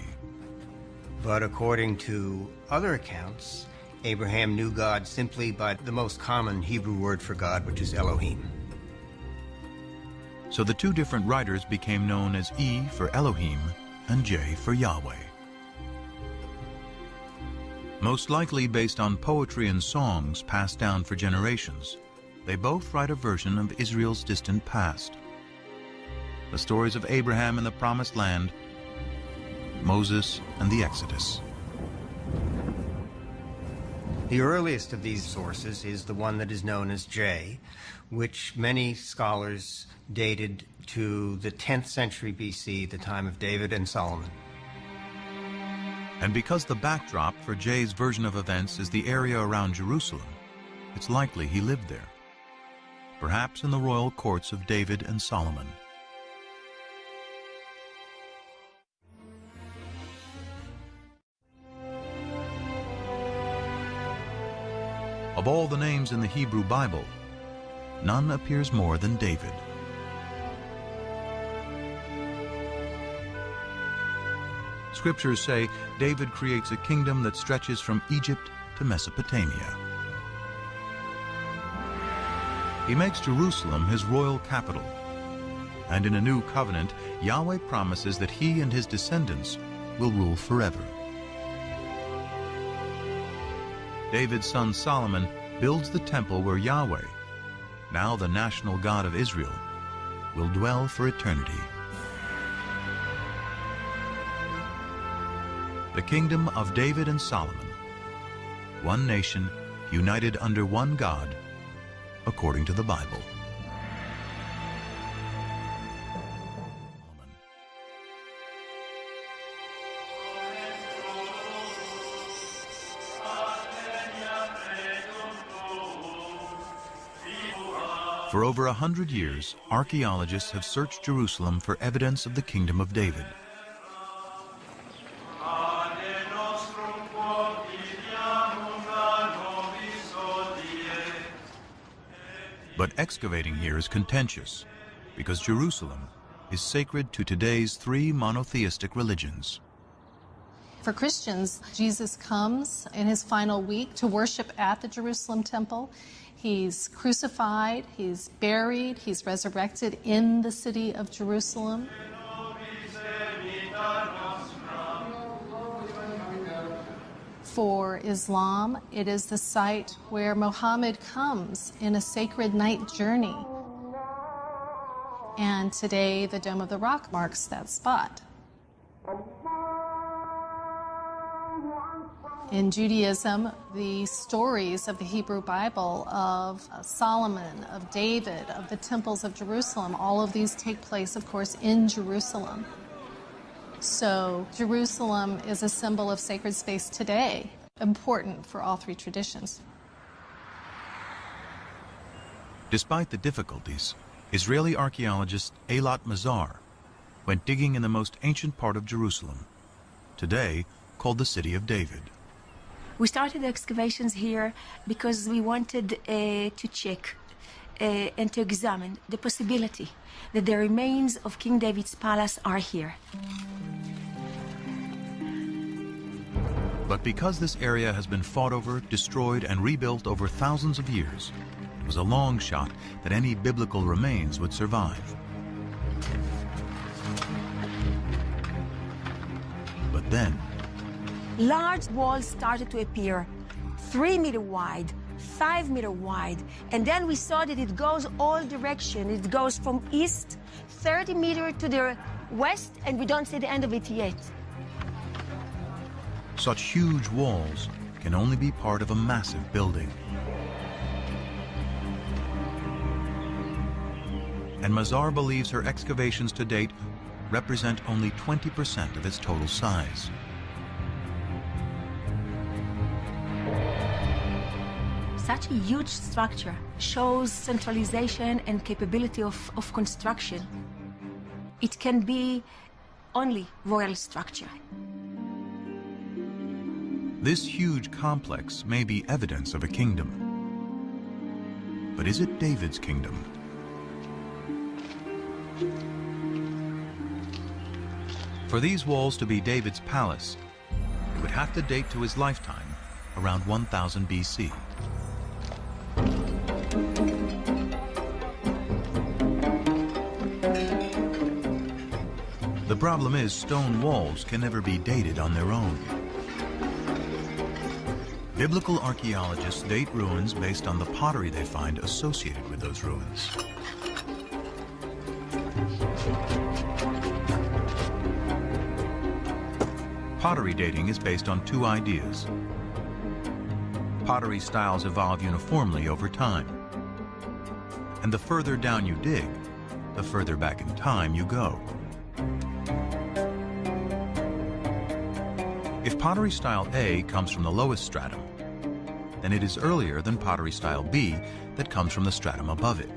But according to other accounts, Abraham knew God simply by the most common Hebrew word for God, which is Elohim. So the two different writers became known as E for Elohim and J for Yahweh. Most likely based on poetry and songs passed down for generations, they both write a version of Israel's distant past. The stories of Abraham and the Promised Land, Moses and the Exodus. The earliest of these sources is the one that is known as J, which many scholars dated to the 10th century BC, the time of David and Solomon. And because the backdrop for J's version of events is the area around Jerusalem, it's likely he lived there, perhaps in the royal courts of David and Solomon. Of all the names in the Hebrew Bible, none appears more than David. Scriptures say David creates a kingdom that stretches from Egypt to Mesopotamia. He makes Jerusalem his royal capital. And in a new covenant, Yahweh promises that he and his descendants will rule forever. David's son Solomon builds the temple where Yahweh, now the national God of Israel, will dwell for eternity. The kingdom of David and Solomon, one nation united under one God, according to the Bible. For over 100 years, archaeologists have searched Jerusalem for evidence of the kingdom of David. But excavating here is contentious, because Jerusalem is sacred to today's three monotheistic religions. For Christians, Jesus comes in his final week to worship at the Jerusalem temple. He's crucified, he's buried, he's resurrected in the city of Jerusalem. For Islam, it is the site where Muhammad comes in a sacred night journey. And today, the Dome of the Rock marks that spot. In Judaism, the stories of the Hebrew Bible of Solomon, of David, of the temples of Jerusalem, all of these take place, of course, in Jerusalem. So Jerusalem is a symbol of sacred space today, important for all three traditions. Despite the difficulties, Israeli archaeologist Eilat Mazar went digging in the most ancient part of Jerusalem, today called the City of David. We started the excavations here because we wanted to check and to examine the possibility that the remains of King David's palace are here. But because this area has been fought over, destroyed, and rebuilt over thousands of years, it was a long shot that any biblical remains would survive. But then, large walls started to appear, 3 meter wide, 5 meter wide, and then we saw that it goes all directions. It goes from east, 30 meters to the west, and we don't see the end of it yet. such huge walls can only be part of a massive building. And Mazar believes her excavations to date represent only 20% of its total size. Such a huge structure shows centralization and capability of construction. It can be only royal structure. This huge complex may be evidence of a kingdom. But is it David's kingdom? For these walls to be David's palace, it would have to date to his lifetime, around 1000 BC. The problem is stone walls can never be dated on their own. Biblical archaeologists date ruins based on the pottery they find associated with those ruins. Pottery dating is based on two ideas. Pottery styles evolve uniformly over time. And the further down you dig, the further back in time you go. If pottery style A comes from the lowest stratum, then it is earlier than pottery style B that comes from the stratum above it.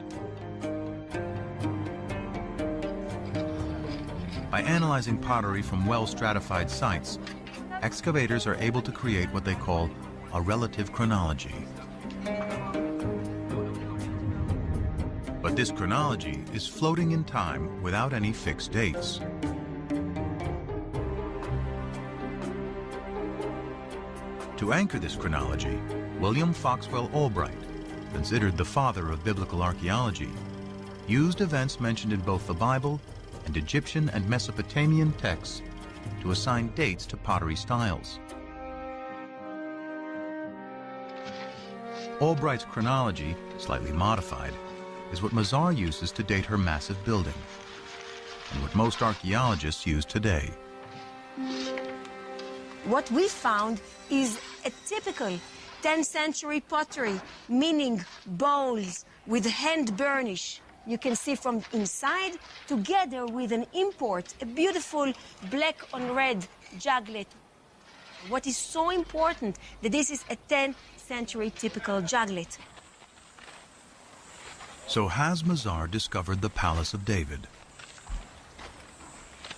By analyzing pottery from well-stratified sites, excavators are able to create what they call a relative chronology. But this chronology is floating in time without any fixed dates. To anchor this chronology, William Foxwell Albright, considered the father of biblical archaeology, used events mentioned in both the Bible and Egyptian and Mesopotamian texts to assign dates to pottery styles. Albright's chronology, slightly modified, is what Mazar uses to date her massive building, and what most archaeologists use today. What we found is a typical 10th century pottery, meaning bowls with hand burnish. You can see from inside, together with an import, a beautiful black on red juglet. What is so important, that this is a 10th century typical juglet. So has Mazar discovered the Palace of David?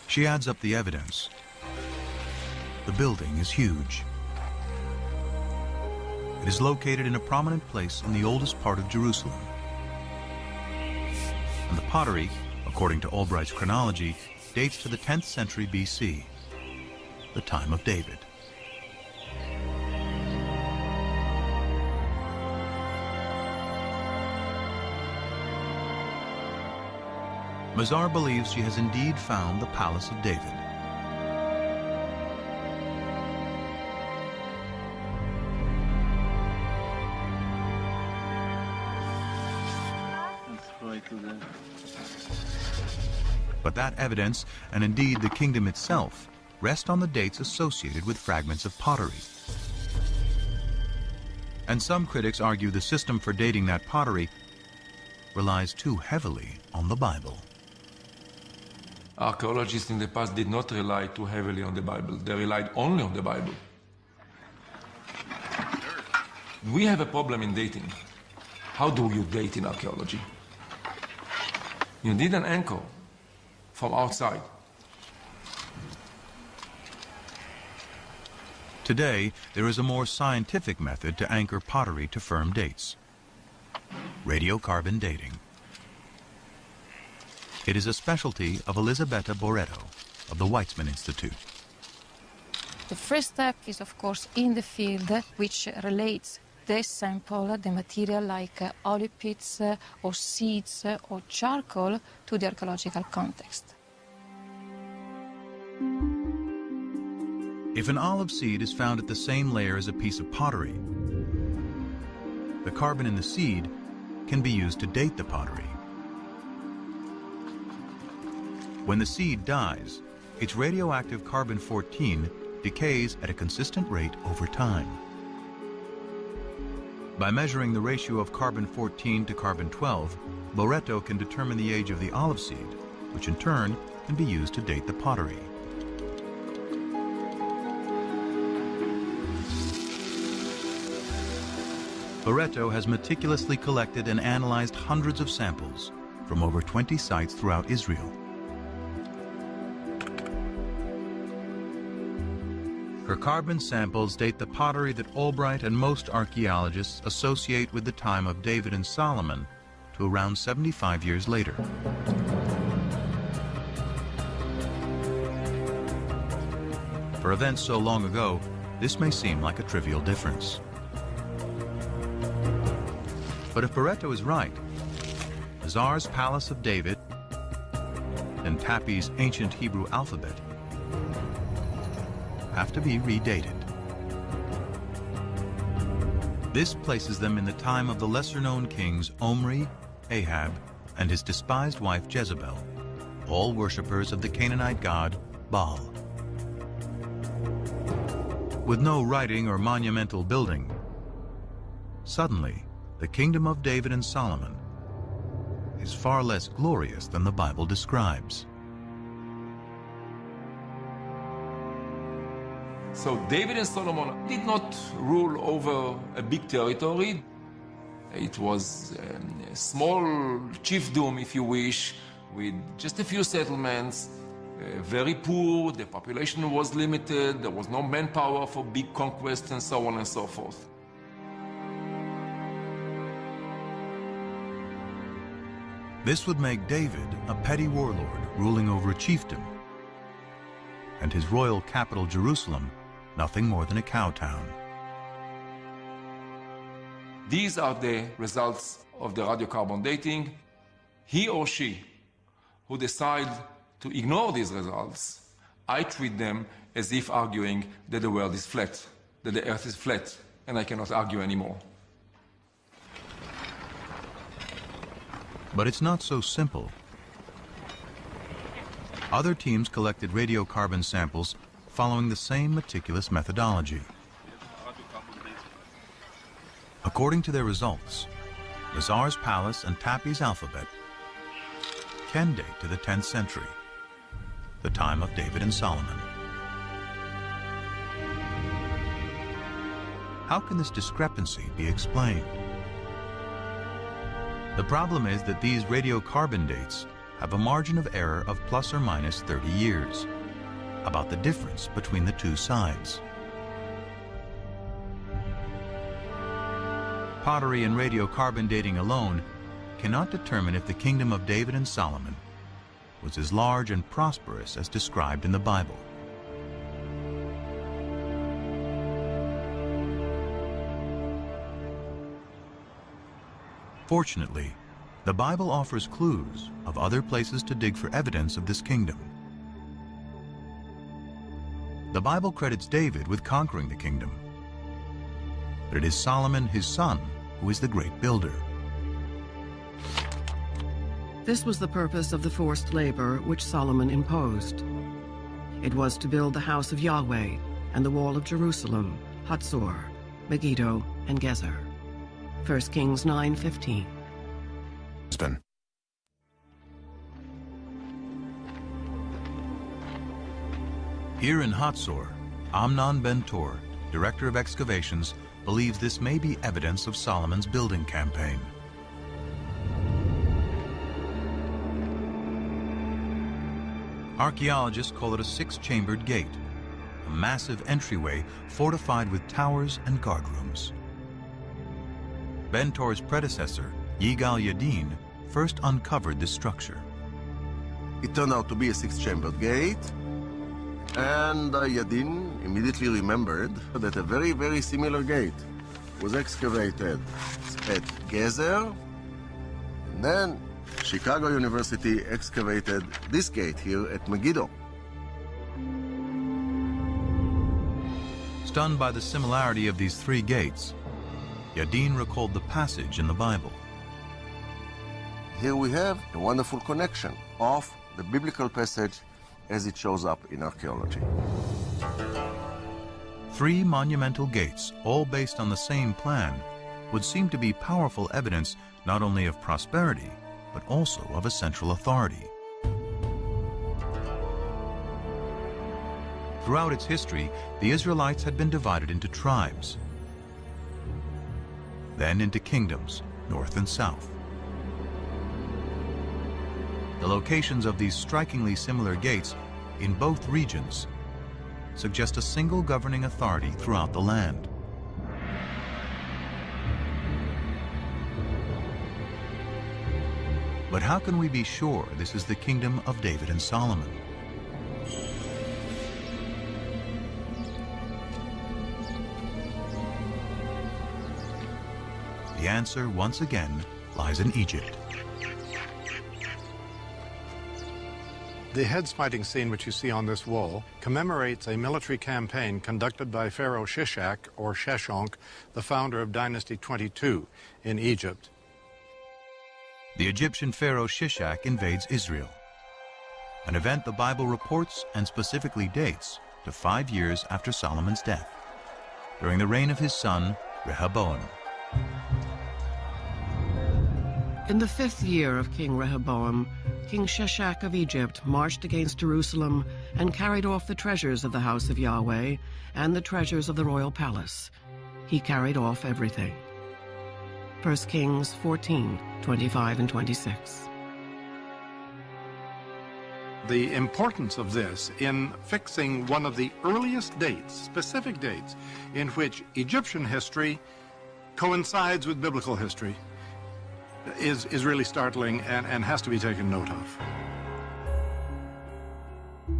She adds up the evidence. The building is huge. It is located in a prominent place in the oldest part of Jerusalem. And the pottery, according to Albright's chronology, dates to the 10th century BC. the time of David. Mazar believes she has indeed found the palace of David. But that evidence, and indeed the kingdom itself, rest on the dates associated with fragments of pottery. And some critics argue the system for dating that pottery relies too heavily on the Bible. Archaeologists in the past did not rely too heavily on the Bible. They relied only on the Bible. We have a problem in dating. How do you date in archaeology? You need an anchor from outside. Today, there is a more scientific method to anchor pottery to firm dates: radiocarbon dating. It is a specialty of Elisabetta Boretto of the Weizmann Institute. The first step is, of course, in the field, which relates the sample, the material like olive pits or seeds or charcoal, to the archaeological context. If an olive seed is found at the same layer as a piece of pottery, the carbon in the seed can be used to date the pottery. When the seed dies, its radioactive carbon-14 decays at a consistent rate over time. By measuring the ratio of carbon-14 to carbon-12, Boretto can determine the age of the olive seed, which in turn can be used to date the pottery. Boretto has meticulously collected and analyzed hundreds of samples from over 20 sites throughout Israel. Her carbon samples date the pottery that Albright and most archaeologists associate with the time of David and Solomon to around 75 years later. For events so long ago, this may seem like a trivial difference. But if Boretto is right, Mazar's Palace of David and Tappy's ancient Hebrew alphabet have to be redated. This places them in the time of the lesser-known kings Omri, Ahab, and his despised wife Jezebel, all worshippers of the Canaanite god Baal. With no writing or monumental building, suddenly the kingdom of David and Solomon is far less glorious than the Bible describes. So David and Solomon did not rule over a big territory. It was a small chiefdom, if you wish, with just a few settlements, very poor, the population was limited, there was no manpower for big conquests, and so on and so forth. This would make David a petty warlord ruling over a chiefdom, and his royal capital, Jerusalem, nothing more than a cow town. These are the results of the radiocarbon dating. He or she who decide to ignore these results, I treat them as if arguing that the world is flat, that the earth is flat, and I cannot argue anymore. But it's not so simple. Other teams collected radiocarbon samples following the same meticulous methodology. According to their results, Mazar's palace and Tappy's alphabet can date to the 10th century, the time of David and Solomon. How can this discrepancy be explained? The problem is that these radiocarbon dates have a margin of error of plus or minus 30 years, about the difference between the two sides. Pottery and radiocarbon dating alone cannot determine if the kingdom of David and Solomon was as large and prosperous as described in the Bible. Fortunately, the Bible offers clues of other places to dig for evidence of this kingdom. The Bible credits David with conquering the kingdom, but it is Solomon, his son, who is the great builder. This was the purpose of the forced labor which Solomon imposed. It was to build the house of Yahweh and the wall of Jerusalem, Hatzor, Megiddo, and Gezer. 1 Kings 9:15. Here in Hatzor, Amnon Ben-Tor, director of excavations, believes this may be evidence of Solomon's building campaign. Archaeologists call it a six-chambered gate, a massive entryway fortified with towers and guard rooms. Ben-Tor's predecessor, Yigal Yadin, first uncovered this structure. It turned out to be a six-chambered gate, and Yadin immediately remembered that a very, very similar gate was excavated at Gezer, and then Chicago University excavated this gate here at Megiddo. Stunned by the similarity of these three gates, Yadin recalled the passage in the Bible. Here we have a wonderful connection of the biblical passage as it shows up in archaeology. Three monumental gates, all based on the same plan, would seem to be powerful evidence not only of prosperity, but also of a central authority. Throughout its history, the Israelites had been divided into tribes, then into kingdoms, north and south. The locations of these strikingly similar gates in both regions suggest a single governing authority throughout the land. But how can we be sure this is the kingdom of David and Solomon? The answer, once again, lies in Egypt. The head-smiting scene which you see on this wall commemorates a military campaign conducted by Pharaoh Shishak, or Sheshonq, the founder of Dynasty 22 in Egypt. The Egyptian pharaoh Shishak invades Israel, an event the Bible reports and specifically dates to 5 years after Solomon's death, during the reign of his son Rehoboam. In the 5th year of King Rehoboam, King Shishak of Egypt marched against Jerusalem and carried off the treasures of the house of Yahweh and the treasures of the royal palace. He carried off everything. 1 Kings 14:25 and 26. The importance of this in fixing one of the earliest dates, specific dates, in which Egyptian history coincides with biblical history is really startling and has to be taken note of.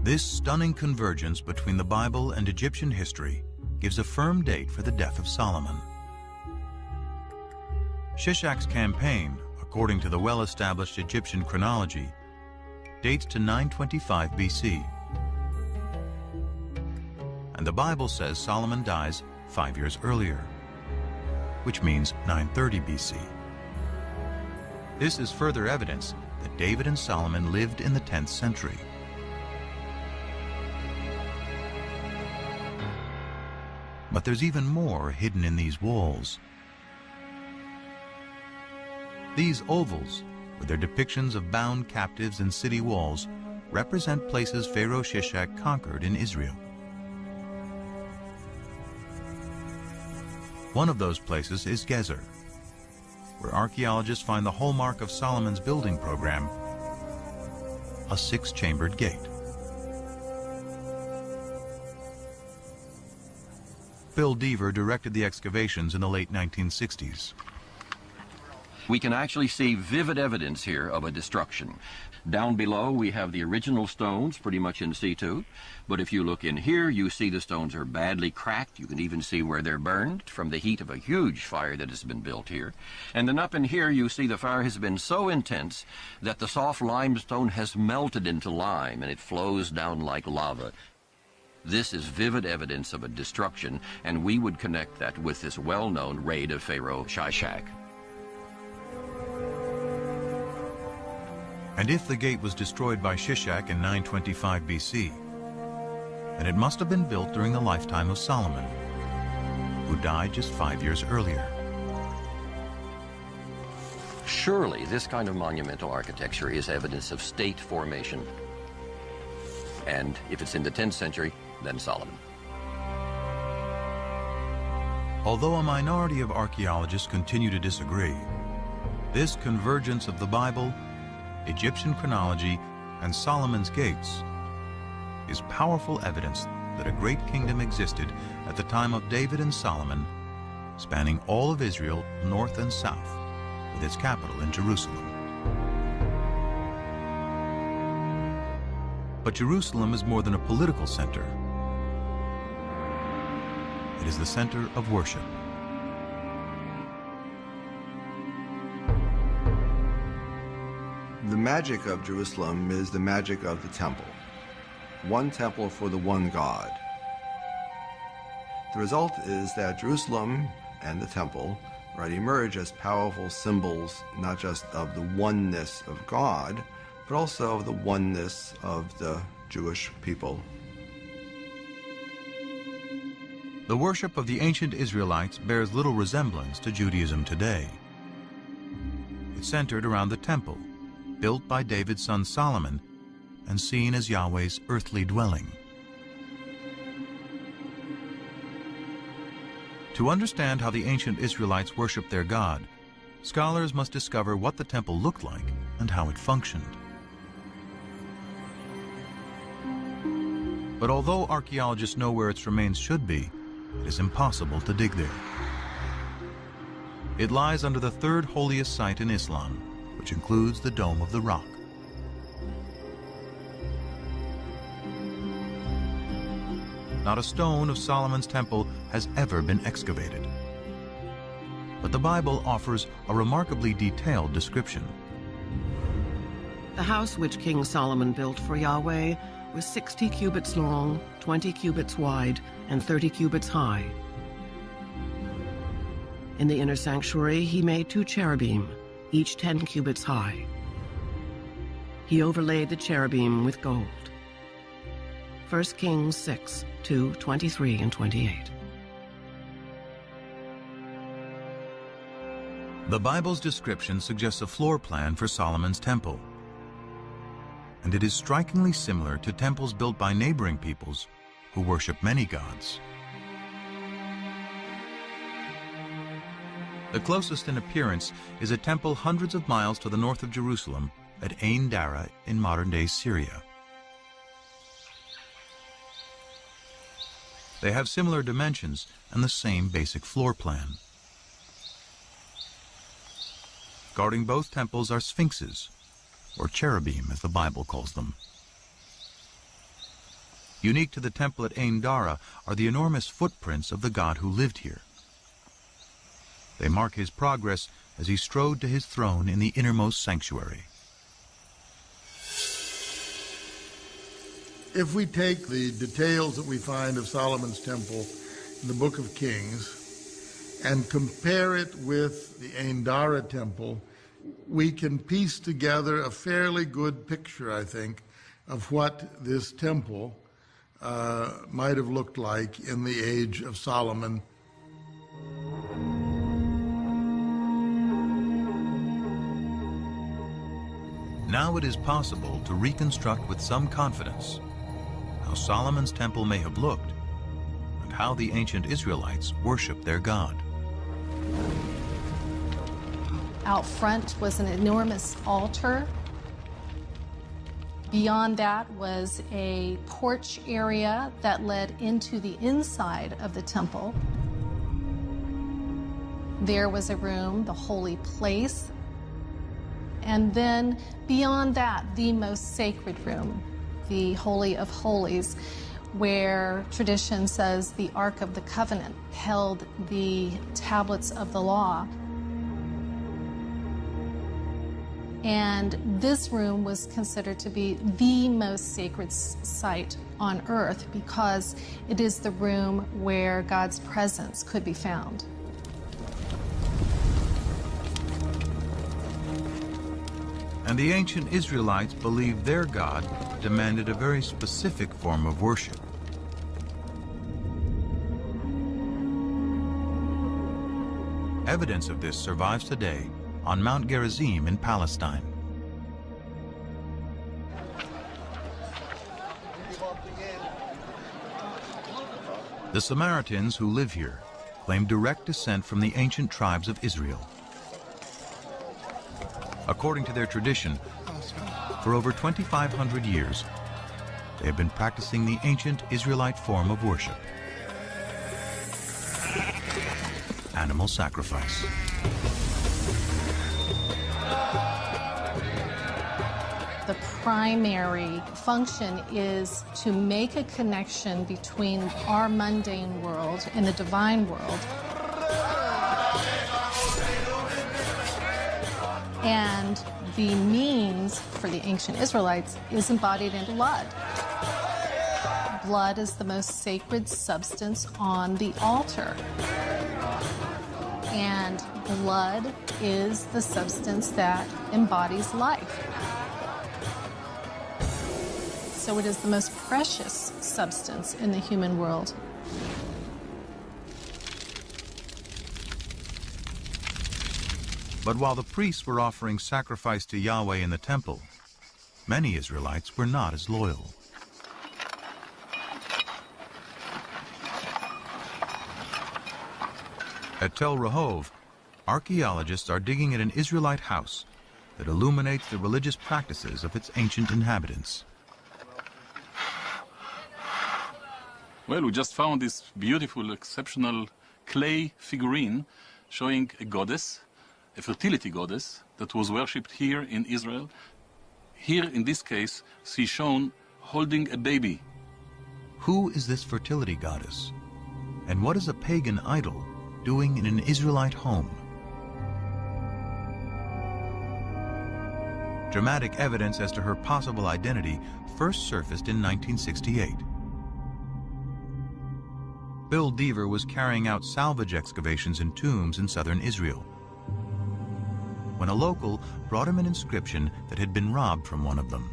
This stunning convergence between the Bible and Egyptian history gives a firm date for the death of Solomon. Shishak's campaign, according to the well-established Egyptian chronology, dates to 925 BC. And the Bible says Solomon dies 5 years earlier, which means 930 BC. This is further evidence that David and Solomon lived in the 10th century. But there's even more hidden in these walls. These ovals, with their depictions of bound captives and city walls, represent places Pharaoh Shishak conquered in Israel. One of those places is Gezer, where archaeologists find the hallmark of Solomon's building program, a 6-chambered gate. Bill Deaver directed the excavations in the late 1960s. We can actually see vivid evidence here of a destruction. Down below, we have the original stones pretty much in situ. But if you look in here, you see the stones are badly cracked. You can even see where they're burned from the heat of a huge fire that has been built here. And then up in here, you see the fire has been so intense that the soft limestone has melted into lime, and it flows down like lava. This is vivid evidence of a destruction, and we would connect that with this well-known raid of Pharaoh Shishak. And if the gate was destroyed by Shishak in 925 BC, then it must have been built during the lifetime of Solomon, who died just 5 years earlier. Surely this kind of monumental architecture is evidence of state formation. And if it's in the 10th century, then Solomon. Although a minority of archaeologists continue to disagree, this convergence of the Bible, Egyptian chronology, and Solomon's gates is powerful evidence that a great kingdom existed at the time of David and Solomon, spanning all of Israel, north and south, with its capital in Jerusalem. But Jerusalem is more than a political center. It is the center of worship. The magic of Jerusalem is the magic of the temple. One temple for the one God. The result is that Jerusalem and the temple emerge as powerful symbols not just of the oneness of God, but also of the oneness of the Jewish people. The worship of the ancient Israelites bears little resemblance to Judaism today. It centered around the temple, built by David's son Solomon, and seen as Yahweh's earthly dwelling. To understand how the ancient Israelites worshiped their God, scholars must discover what the temple looked like and how it functioned. But although archaeologists know where its remains should be, it is impossible to dig there. It lies under the third holiest site in Islam, which includes the Dome of the Rock. Not a stone of Solomon's temple has ever been excavated. But the Bible offers a remarkably detailed description. The house which King Solomon built for Yahweh was 60 cubits long, 20 cubits wide, and 30 cubits high. In the inner sanctuary, he made 2 cherubim, each 10 cubits high. He overlaid the cherubim with gold. 1 Kings 6, 2, 23 and 28. The Bible's description suggests a floor plan for Solomon's temple. And it is strikingly similar to temples built by neighboring peoples who worship many gods. The closest in appearance is a temple hundreds of miles to the north of Jerusalem at Ain Dara in modern-day Syria. They have similar dimensions and the same basic floor plan. Guarding both temples are sphinxes, or cherubim as the Bible calls them. Unique to the temple at Ain Dara are the enormous footprints of the God who lived here. They mark his progress as he strode to his throne in the innermost sanctuary. If we take the details that we find of Solomon's temple in the Book of Kings and compare it with the Ain Dara temple, we can piece together a fairly good picture, I think, of what this temple might have looked like in the age of Solomon. Now it is possible to reconstruct with some confidence how Solomon's temple may have looked and how the ancient Israelites worshiped their God. Out front was an enormous altar. Beyond that was a porch area that led into the inside of the temple. There was a room, the holy place, And then beyond that, the most sacred room, the Holy of Holies, where tradition says the Ark of the Covenant held the tablets of the law. And this room was considered to be the most sacred site on earth because it is the room where God's presence could be found. And the ancient Israelites believed their God demanded a very specific form of worship. Evidence of this survives today on Mount Gerizim in Palestine. The Samaritans who live here claim direct descent from the ancient tribes of Israel. According to their tradition, for over 2,500 years, they have been practicing the ancient Israelite form of worship: animal sacrifice. The primary function is to make a connection between our mundane world and the divine world. And the means for the ancient Israelites is embodied in blood. Blood is the most sacred substance on the altar. And blood is the substance that embodies life. So it is the most precious substance in the human world. But while the priests were offering sacrifice to Yahweh in the temple, many Israelites were not as loyal. At Tel Rehov, archaeologists are digging at an Israelite house that illuminates the religious practices of its ancient inhabitants. Well, we just found this beautiful, exceptional clay figurine showing a goddess, a fertility goddess, that was worshipped here in Israel. Here, in this case, she's shown holding a baby. Who is this fertility goddess? And what is a pagan idol doing in an Israelite home? Dramatic evidence as to her possible identity first surfaced in 1968. Bill Deaver was carrying out salvage excavations in tombs in southern Israel when a local brought him an inscription that had been robbed from one of them.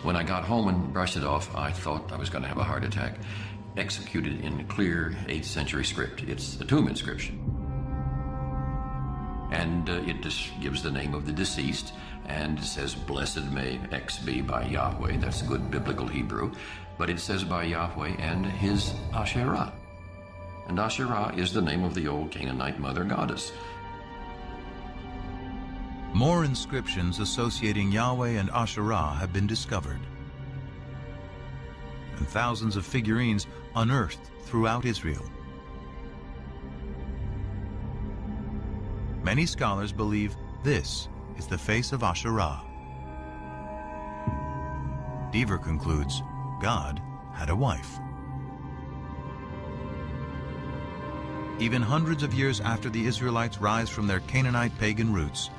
When I got home and brushed it off, I thought I was going to have a heart attack. Executed in clear 8th century script. It's a tomb inscription. And it just gives the name of the deceased, and it says, "Blessed may X be by Yahweh." That's good biblical Hebrew. But it says by Yahweh and his Asherah. And Asherah is the name of the old Canaanite mother goddess. More inscriptions associating Yahweh and Asherah have been discovered, and thousands of figurines unearthed throughout Israel. Many scholars believe this is the face of Asherah. Deaver concludes God had a wife. Even hundreds of years after the Israelites rise from their Canaanite pagan roots,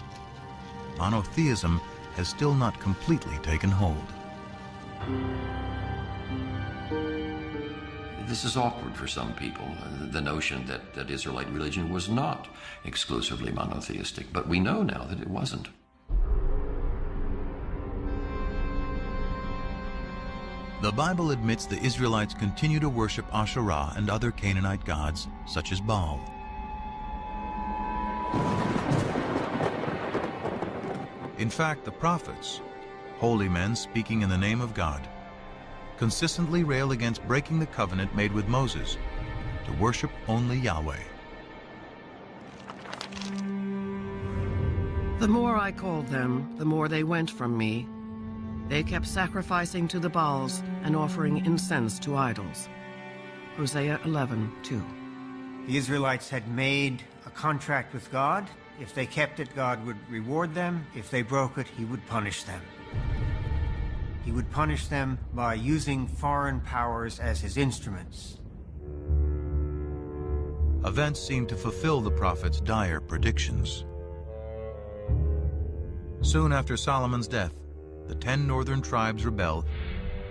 monotheism has still not completely taken hold. This is awkward for some people, the notion that Israelite religion was not exclusively monotheistic, but we know now that it wasn't. The Bible admits the Israelites continue to worship Asherah and other Canaanite gods, such as Baal. In fact, the prophets, holy men speaking in the name of God, consistently rail against breaking the covenant made with Moses to worship only Yahweh. The more I called them, the more they went from me. They kept sacrificing to the Baals and offering incense to idols. Hosea 11:2. The Israelites had made a contract with God If they kept it, God would reward them. If they broke it, he would punish them. He would punish them by using foreign powers as his instruments. Events seemed to fulfill the prophet's dire predictions. Soon after Solomon's death, the 10 northern tribes rebel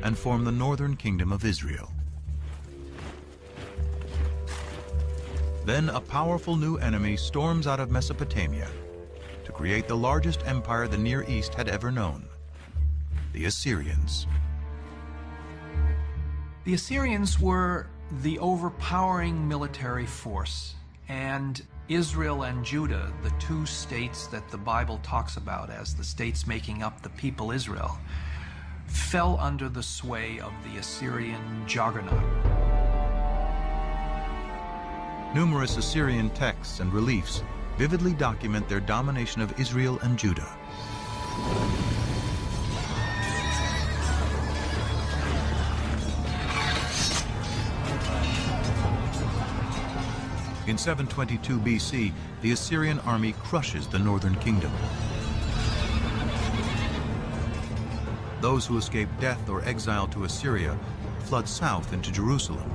and form the northern kingdom of Israel. Then a powerful new enemy storms out of Mesopotamia to create the largest empire the Near East had ever known, the Assyrians. The Assyrians were the overpowering military force, and Israel and Judah, the two states that the Bible talks about as the states making up the people Israel, fell under the sway of the Assyrian juggernaut. Numerous Assyrian texts and reliefs vividly document their domination of Israel and Judah. In 722 BC, the Assyrian army crushes the northern kingdom. Those who escape death or exile to Assyria flood south into Jerusalem,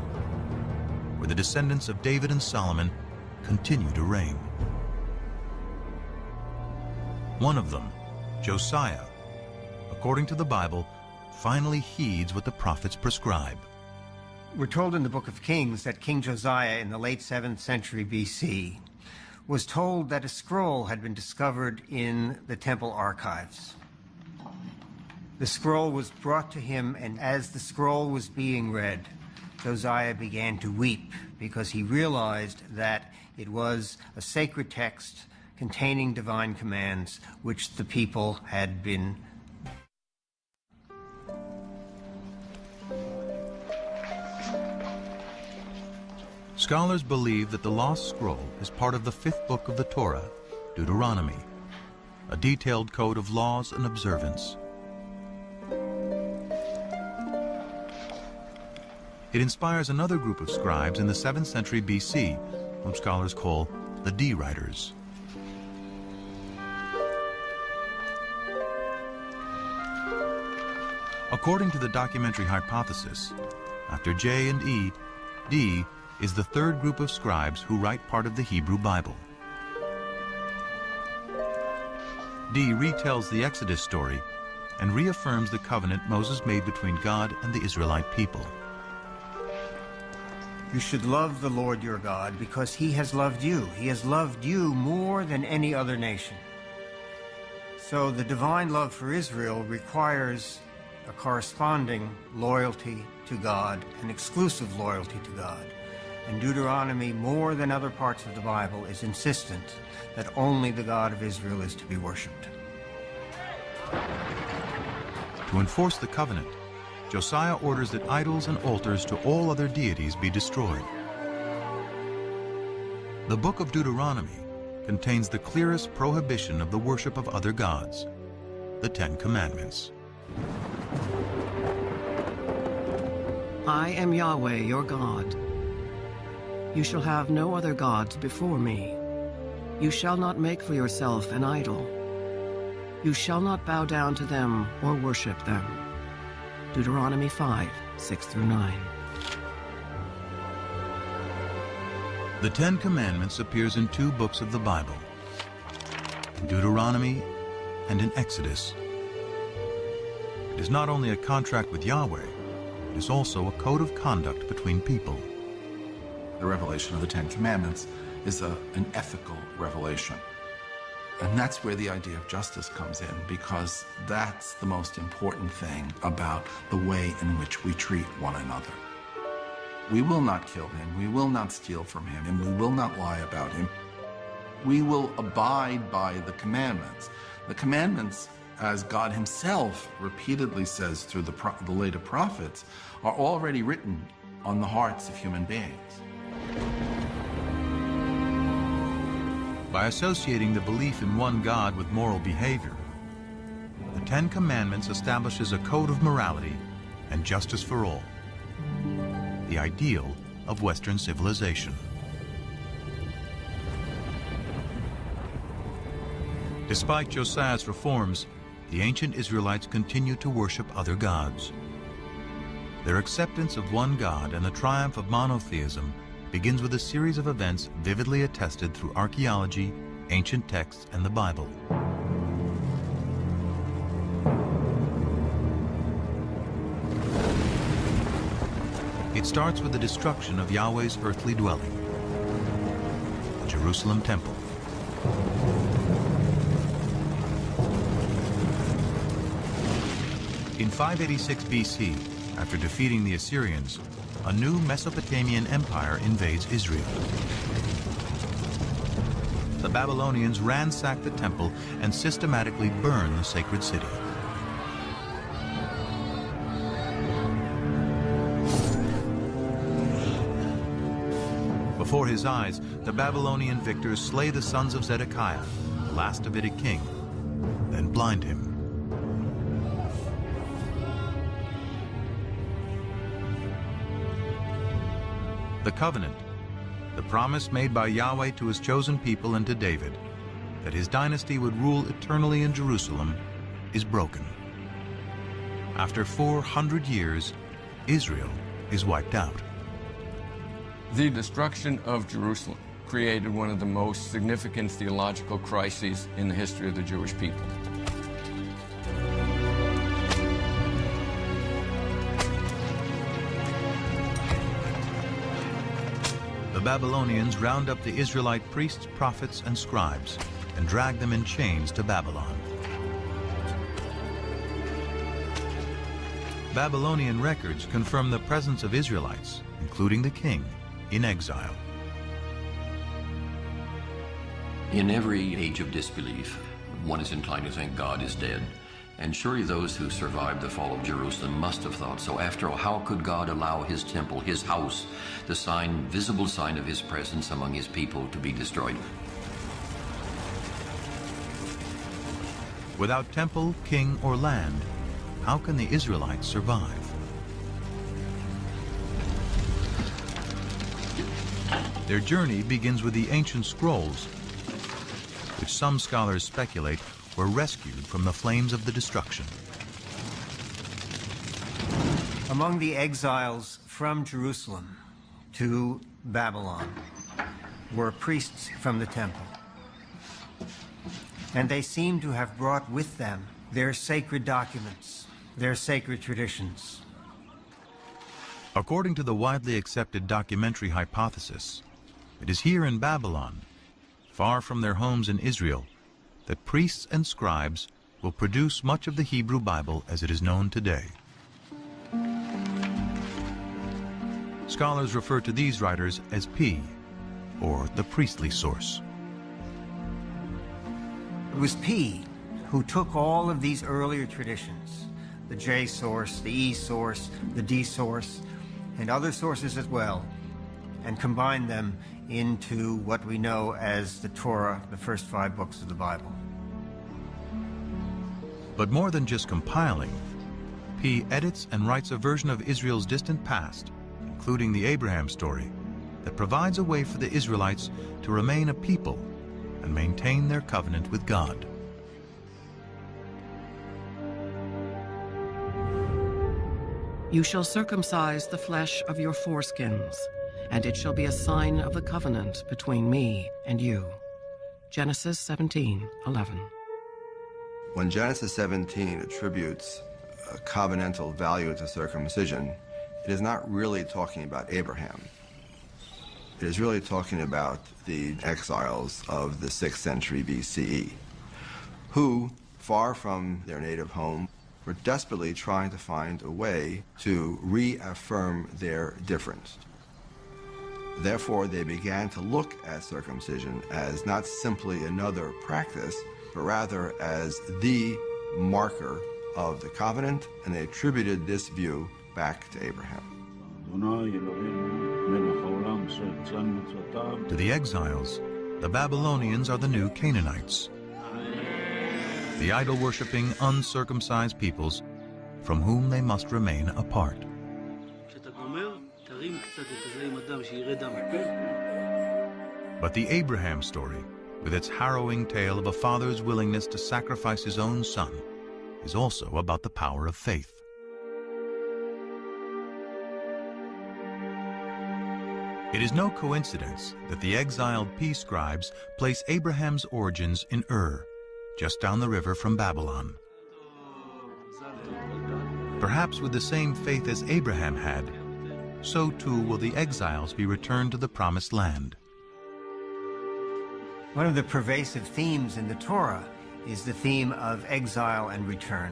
where the descendants of David and Solomon continue to reign. One of them, Josiah, according to the Bible, finally heeds what the prophets prescribe. We're told in the book of Kings that King Josiah in the late 7th century BC was told that a scroll had been discovered in the temple archives. The scroll was brought to him, and as the scroll was being read, Josiah began to weep because he realized that it was a sacred text containing divine commands which the people had been. Scholars believe that the lost scroll is part of the 5th book of the Torah, Deuteronomy, a detailed code of laws and observance. It inspires another group of scribes in the 7th century BC, whom scholars call the D-writers. According to the documentary hypothesis, after J and E, D is the 3rd group of scribes who write part of the Hebrew Bible. D retells the Exodus story and reaffirms the covenant Moses made between God and the Israelite people. You should love the Lord your God because he has loved you. He has loved you more than any other nation. So the divine love for Israel requires a corresponding loyalty to God, an exclusive loyalty to God. And Deuteronomy, more than other parts of the Bible, is insistent that only the God of Israel is to be worshipped. To enforce the covenant, Josiah orders that idols and altars to all other deities be destroyed. The book of Deuteronomy contains the clearest prohibition of the worship of other gods, the 10 Commandments. I am Yahweh, your God. You shall have no other gods before me. You shall not make for yourself an idol. You shall not bow down to them or worship them. Deuteronomy 5, 6-9. The 10 Commandments appears in 2 books of the Bible, in Deuteronomy and in Exodus. It is not only a contract with Yahweh, it is also a code of conduct between people. The revelation of the 10 Commandments is an ethical revelation. And that's where the idea of justice comes in, because that's the most important thing about the way in which we treat one another. We will not kill him, we will not steal from him, and we will not lie about him. We will abide by the commandments. The commandments, as God himself repeatedly says through the later prophets, are already written on the hearts of human beings. By associating the belief in one God with moral behavior, the 10 Commandments establishes a code of morality and justice for all, the ideal of Western civilization. Despite Josiah's reforms, the ancient Israelites continued to worship other gods. Their acceptance of one God and the triumph of monotheism begins with a series of events vividly attested through archaeology, ancient texts, and the Bible. It starts with the destruction of Yahweh's earthly dwelling, the Jerusalem temple. In 586 BC, after defeating the Assyrians, a new Mesopotamian empire invades Israel. The Babylonians ransack the temple and systematically burn the sacred city. Before his eyes, the Babylonian victors slay the sons of Zedekiah, the last Davidic king, then blind him. The covenant, the promise made by Yahweh to his chosen people and to David, that his dynasty would rule eternally in Jerusalem, is broken. After 400 years, Israel is wiped out. The destruction of Jerusalem created one of the most significant theological crises in the history of the Jewish people. The Babylonians round up the Israelite priests, prophets, and scribes and drag them in chains to Babylon. Babylonian records confirm the presence of Israelites, including the king, in exile. In every age of disbelief, one is inclined to think God is dead. And surely those who survived the fall of Jerusalem must have thought so. After all, how could God allow his temple, his house, the visible sign of his presence among his people, to be destroyed? Without temple, king, or land, how can the Israelites survive? Their journey begins with the ancient scrolls, which some scholars speculate were rescued from the flames of the destruction. Among the exiles from Jerusalem to Babylon were priests from the temple. And they seem to have brought with them their sacred documents, their sacred traditions. According to the widely accepted documentary hypothesis, it is here in Babylon, far from their homes in Israel, that priests and scribes will produce much of the Hebrew Bible as it is known today. Scholars refer to these writers as P, or the priestly source. It was P who took all of these earlier traditions, the J source, the E source, the D source, and other sources as well, and combined them into what we know as the Torah, the first 5 books of the Bible. But more than just compiling, P edits and writes a version of Israel's distant past, including the Abraham story, that provides a way for the Israelites to remain a people and maintain their covenant with God. You shall circumcise the flesh of your foreskins, and it shall be a sign of the covenant between me and you. Genesis 17:11. When Genesis 17 attributes a covenantal value to circumcision, it is not really talking about Abraham. It is really talking about the exiles of the 6th century BCE, who, far from their native home, were desperately trying to find a way to reaffirm their difference. Therefore, they began to look at circumcision as not simply another practice, but rather as the marker of the covenant, and they attributed this view back to Abraham. To the exiles, the Babylonians are the new Canaanites, the idol-worshipping, uncircumcised peoples from whom they must remain apart. But the Abraham story with its harrowing tale of a father's willingness to sacrifice his own son, is also about the power of faith. It is no coincidence that the exiled peace scribes place Abraham's origins in Ur, just down the river from Babylon. Perhaps with the same faith as Abraham had, so too will the exiles be returned to the promised land. One of the pervasive themes in the Torah is the theme of exile and return.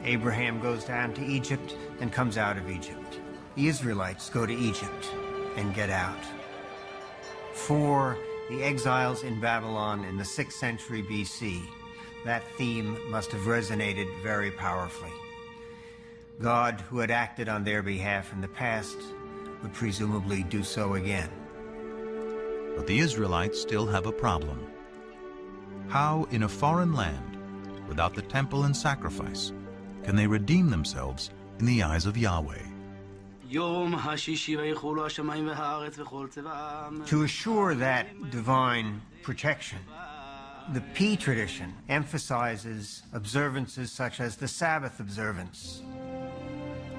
Abraham goes down to Egypt and comes out of Egypt. The Israelites go to Egypt and get out. For the exiles in Babylon in the 6th century BC, that theme must have resonated very powerfully. God, who had acted on their behalf in the past, would presumably do so again. But the Israelites still have a problem. How, in a foreign land, without the temple and sacrifice, can they redeem themselves in the eyes of Yahweh? To assure that divine protection, the P tradition emphasizes observances such as the Sabbath observance.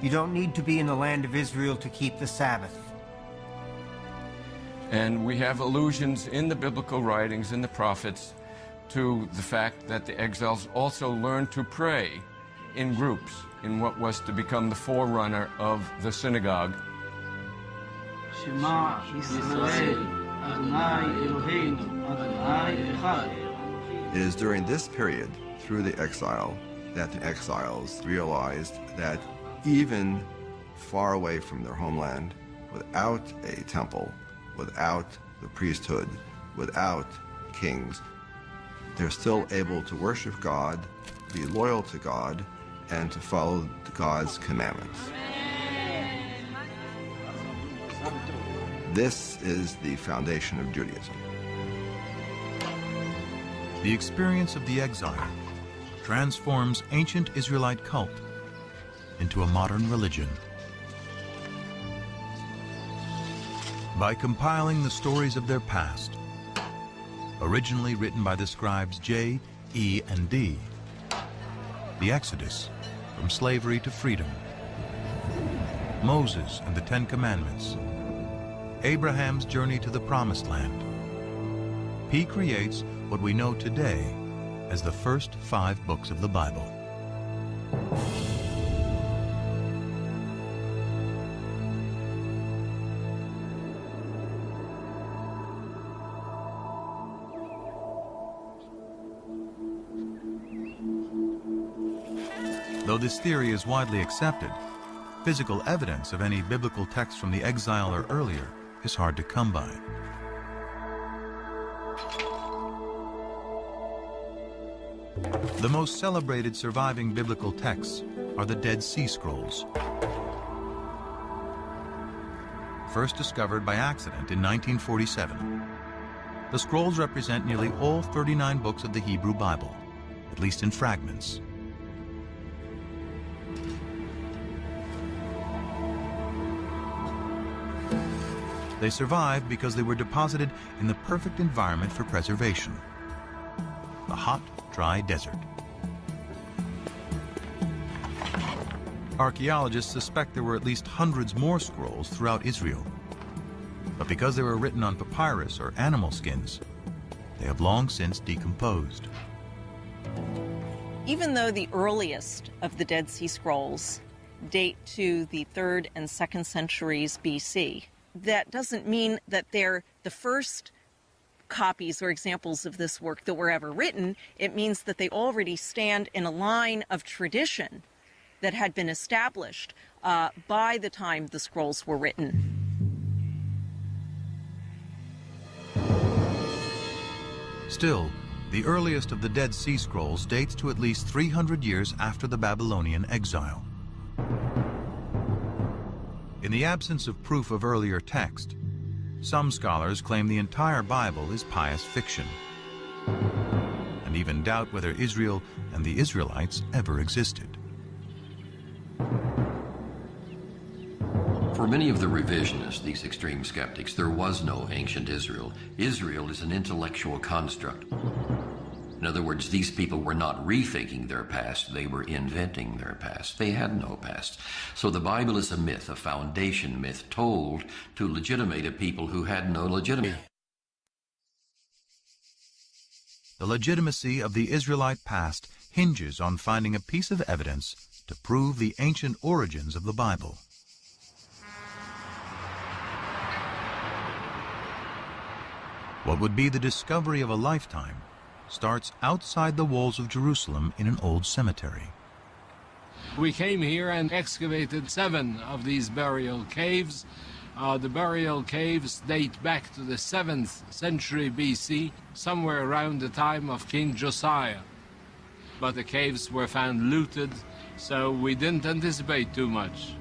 You don't need to be in the land of Israel to keep the Sabbath. And we have allusions in the biblical writings, in the prophets, to the fact that the exiles also learned to pray in groups in what was to become the forerunner of the synagogue. Shema Yisrael, Adonai Eloheinu, Adonai Echad. It is during this period, through the exile, that the exiles realized that even far away from their homeland, without a temple, without the priesthood, without kings, they're still able to worship God, be loyal to God, and to follow God's commandments. This is the foundation of Judaism. The experience of the exile transforms ancient Israelite cult into a modern religion. By compiling the stories of their past, originally written by the scribes J, E, and D, the Exodus from slavery to freedom, Moses and the Ten Commandments, Abraham's journey to the Promised Land, P creates what we know today as the first 5 books of the Bible. Though this theory is widely accepted, physical evidence of any biblical text from the exile or earlier is hard to come by. The most celebrated surviving biblical texts are the Dead Sea Scrolls. First discovered by accident in 1947, the scrolls represent nearly all 39 books of the Hebrew Bible, at least in fragments. They survived because they were deposited in the perfect environment for preservation: the hot, dry desert. Archaeologists suspect there were at least hundreds more scrolls throughout Israel. But because they were written on papyrus or animal skins, they have long since decomposed. Even though the earliest of the Dead Sea Scrolls date to the 3rd and 2nd centuries BC, that doesn't mean that they're the first copies or examples of this work that were ever written. It means that they already stand in a line of tradition that had been established by the time the scrolls were written. Still, the earliest of the Dead Sea Scrolls dates to at least 300 years after the Babylonian exile. In the absence of proof of earlier text, some scholars claim the entire Bible is pious fiction, and even doubt whether Israel and the Israelites ever existed. For many of the revisionists, these extreme skeptics, there was no ancient Israel. Israel is an intellectual construct. In other words, these people were not rethinking their past, they were inventing their past. They had no past. So the Bible is a myth, a foundation myth, told to legitimate a people who had no legitimacy. The legitimacy of the Israelite past hinges on finding a piece of evidence to prove the ancient origins of the Bible. What would be the discovery of a lifetime starts outside the walls of Jerusalem in an old cemetery. We came here and excavated 7 of these burial caves. The burial caves date back to the 7th century BC, somewhere around the time of King Josiah. But the caves were found looted, so we didn't anticipate too much.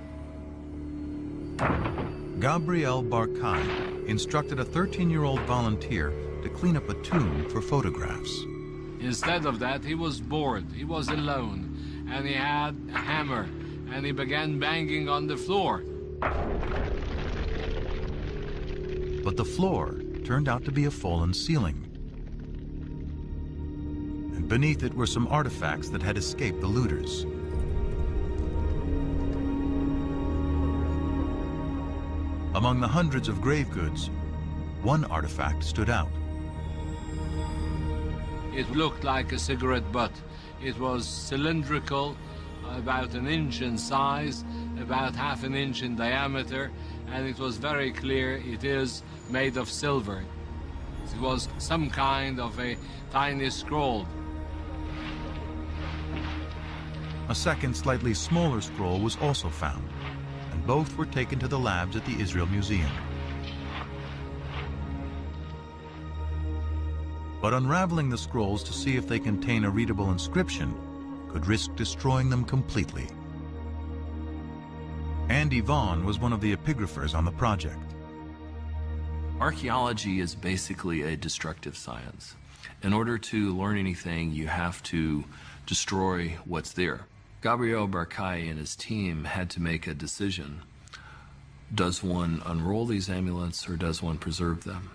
Gabriel Barkai instructed a 13-year-old volunteer to clean up a tomb for photographs. Instead of that, he was bored, he was alone, and he had a hammer, and he began banging on the floor. But the floor turned out to be a fallen ceiling. And beneath it were some artifacts that had escaped the looters. Among the hundreds of grave goods, one artifact stood out. It looked like a cigarette butt. It was cylindrical, about 1 inch in size, about ½ an inch in diameter, and it was very clear it is made of silver. It was some kind of a tiny scroll. A second, slightly smaller scroll was also found, and both were taken to the labs at the Israel Museum. But unraveling the scrolls to see if they contain a readable inscription could risk destroying them completely. Andy Vaughn was one of the epigraphers on the project. Archaeology is basically a destructive science. In order to learn anything, you have to destroy what's there. Gabriel Barkai and his team had to make a decision. Does one unroll these amulets or does one preserve them?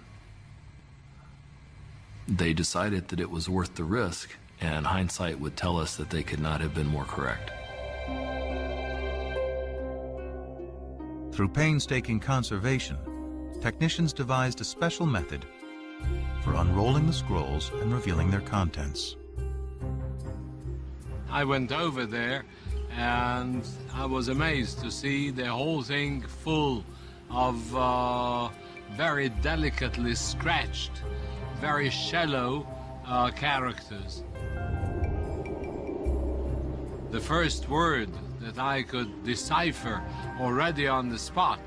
They decided that it was worth the risk, and hindsight would tell us that they could not have been more correct. Through painstaking conservation, technicians devised a special method for unrolling the scrolls and revealing their contents. I went over there and I was amazed to see the whole thing full of very delicately scratched, very shallow characters. The first word that I could decipher already on the spot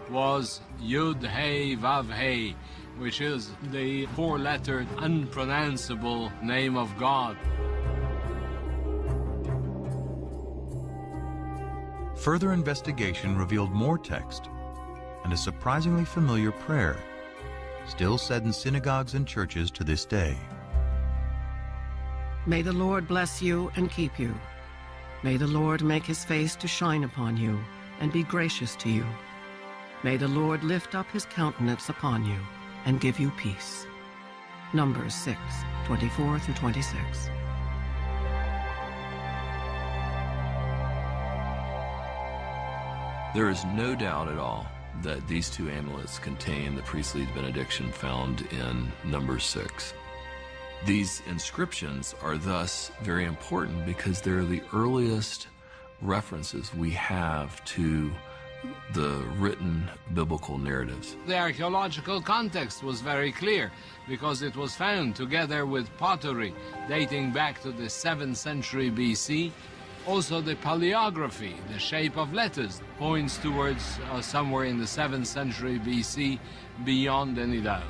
was Yud Hey Vav Hey, which is the 4-lettered, unpronounceable name of God. Further investigation revealed more text and a surprisingly familiar prayer, still said in synagogues and churches to this day. May the Lord bless you and keep you. May the Lord make his face to shine upon you and be gracious to you. May the Lord lift up his countenance upon you and give you peace. Numbers 6:24-26. There is no doubt at all that these 2 amulets contain the priestly benediction found in Numbers 6. These inscriptions are thus very important because they're the earliest references we have to the written biblical narratives. The archaeological context was very clear because it was found together with pottery dating back to the 7th century BC. Also the paleography, the shape of letters, points towards somewhere in the 7th century BC beyond any doubt.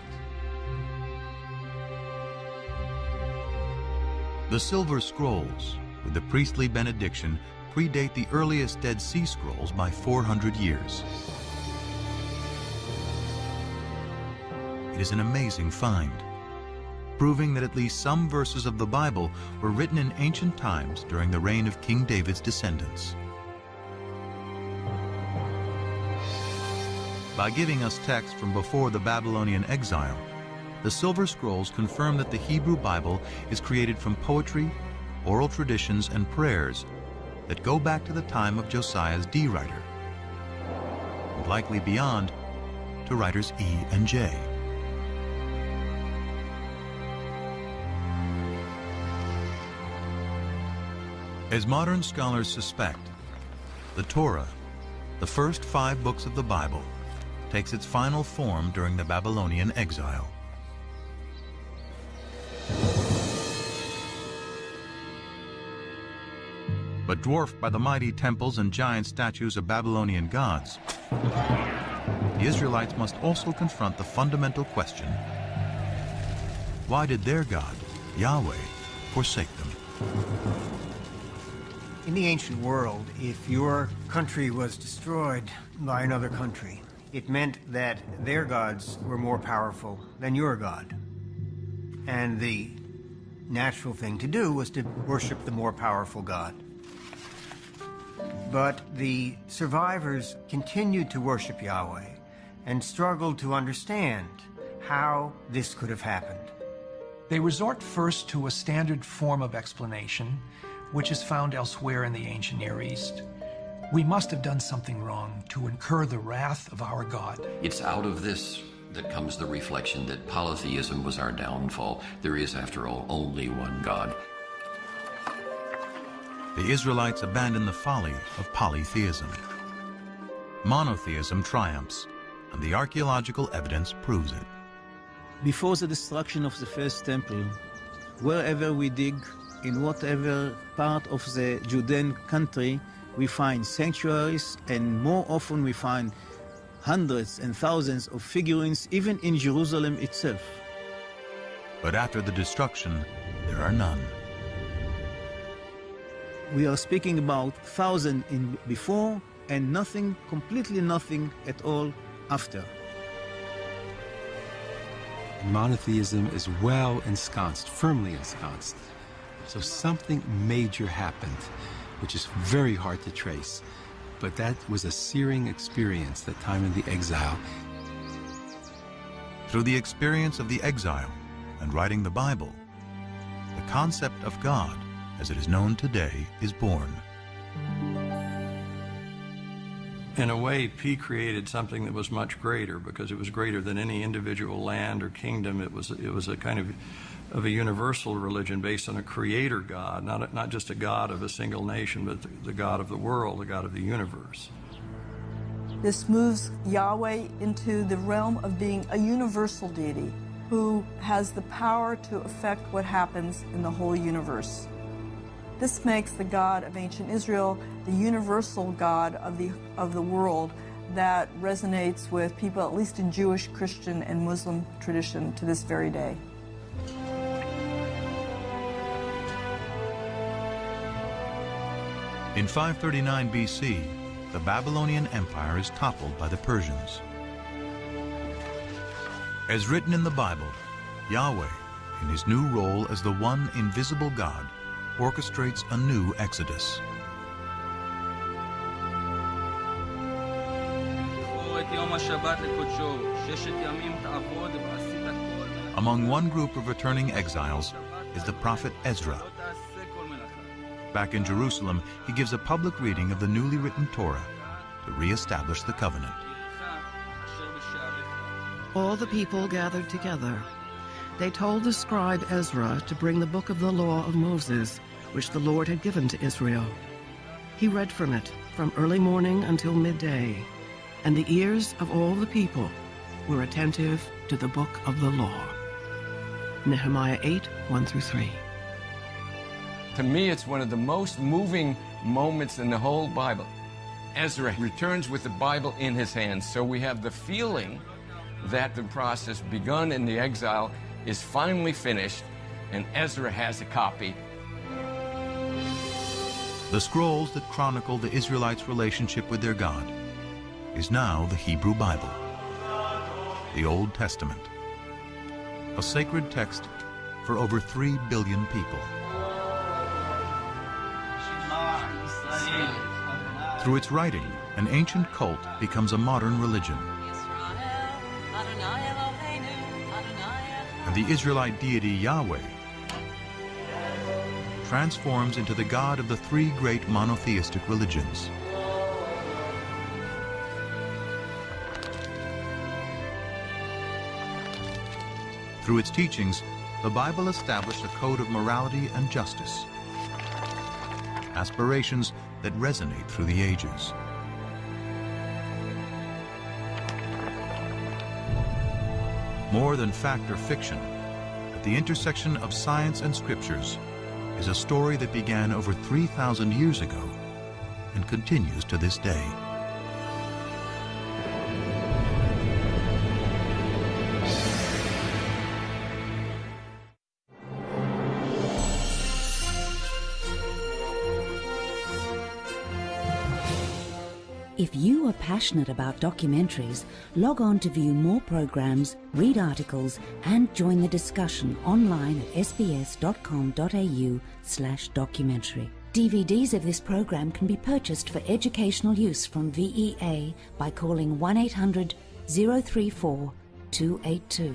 The silver scrolls, with the priestly benediction, predate the earliest Dead Sea Scrolls by 400 years. It is an amazing find, proving that at least some verses of the Bible were written in ancient times during the reign of King David's descendants. By giving us text from before the Babylonian exile, the Silver Scrolls confirm that the Hebrew Bible is created from poetry, oral traditions, and prayers that go back to the time of Josiah's D-writer, and likely beyond to writers E and J. As modern scholars suspect, the Torah, the first 5 books of the Bible, takes its final form during the Babylonian exile. But dwarfed by the mighty temples and giant statues of Babylonian gods, the Israelites must also confront the fundamental question: why did their God, Yahweh, forsake them? In the ancient world, if your country was destroyed by another country, it meant that their gods were more powerful than your God. And the natural thing to do was to worship the more powerful God. But the survivors continued to worship Yahweh and struggled to understand how this could have happened. They resort first to a standard form of explanation, which is found elsewhere in the ancient Near East. We must have done something wrong to incur the wrath of our God. It's out of this that comes the reflection that polytheism was our downfall. There is, after all, only one God. The Israelites abandon the folly of polytheism. Monotheism triumphs, and the archaeological evidence proves it. Before the destruction of the first temple, wherever we dig, in whatever part of the Judean country, we find sanctuaries, and more often we find hundreds and thousands of figurines, even in Jerusalem itself. But after the destruction, there are none. We are speaking about 1,000 in before, and nothing, completely nothing at all after. Monotheism is well ensconced, firmly ensconced. So something major happened, which is very hard to trace. But that was a searing experience, that time of the exile. Through the experience of the exile and writing the Bible, the concept of God, as it is known today, is born. In a way, P created something that was much greater, because it was greater than any individual land or kingdom. It was a kind of a universal religion based on a creator God, not just a God of a single nation, but the God of the world, the God of the universe. This moves Yahweh into the realm of being a universal deity who has the power to affect what happens in the whole universe. This makes the God of ancient Israel the universal God of the world that resonates with people, at least in Jewish, Christian, and Muslim tradition to this very day. In 539 BC, the Babylonian Empire is toppled by the Persians. As written in the Bible, Yahweh, in his new role as the one invisible God, orchestrates a new exodus. Among one group of returning exiles is the prophet Ezra. Back in Jerusalem, he gives a public reading of the newly written Torah to re-establish the covenant. All the people gathered together. They told the scribe Ezra to bring the book of the law of Moses, which the Lord had given to Israel. He read from it from early morning until midday, and the ears of all the people were attentive to the book of the law. Nehemiah 8, 1-3. To me, it's one of the most moving moments in the whole Bible. Ezra returns with the Bible in his hands, so we have the feeling that the process begun in the exile is finally finished, and Ezra has a copy. The scrolls that chronicle the Israelites' relationship with their God is now the Hebrew Bible, the Old Testament, a sacred text for over 3 billion people. Through its writing, an ancient cult becomes a modern religion, And the Israelite deity Yahweh transforms into the God of the three great monotheistic religions. Through its teachings, the Bible established a code of morality and justice, aspirations that resonate through the ages. More than fact or fiction, at the intersection of science and scriptures is a story that began over 3,000 years ago and continues to this day. If you are passionate about documentaries, log on to view more programs, read articles, and join the discussion online at sbs.com.au/documentary. DVDs of this program can be purchased for educational use from VEA by calling 1-800-034-282.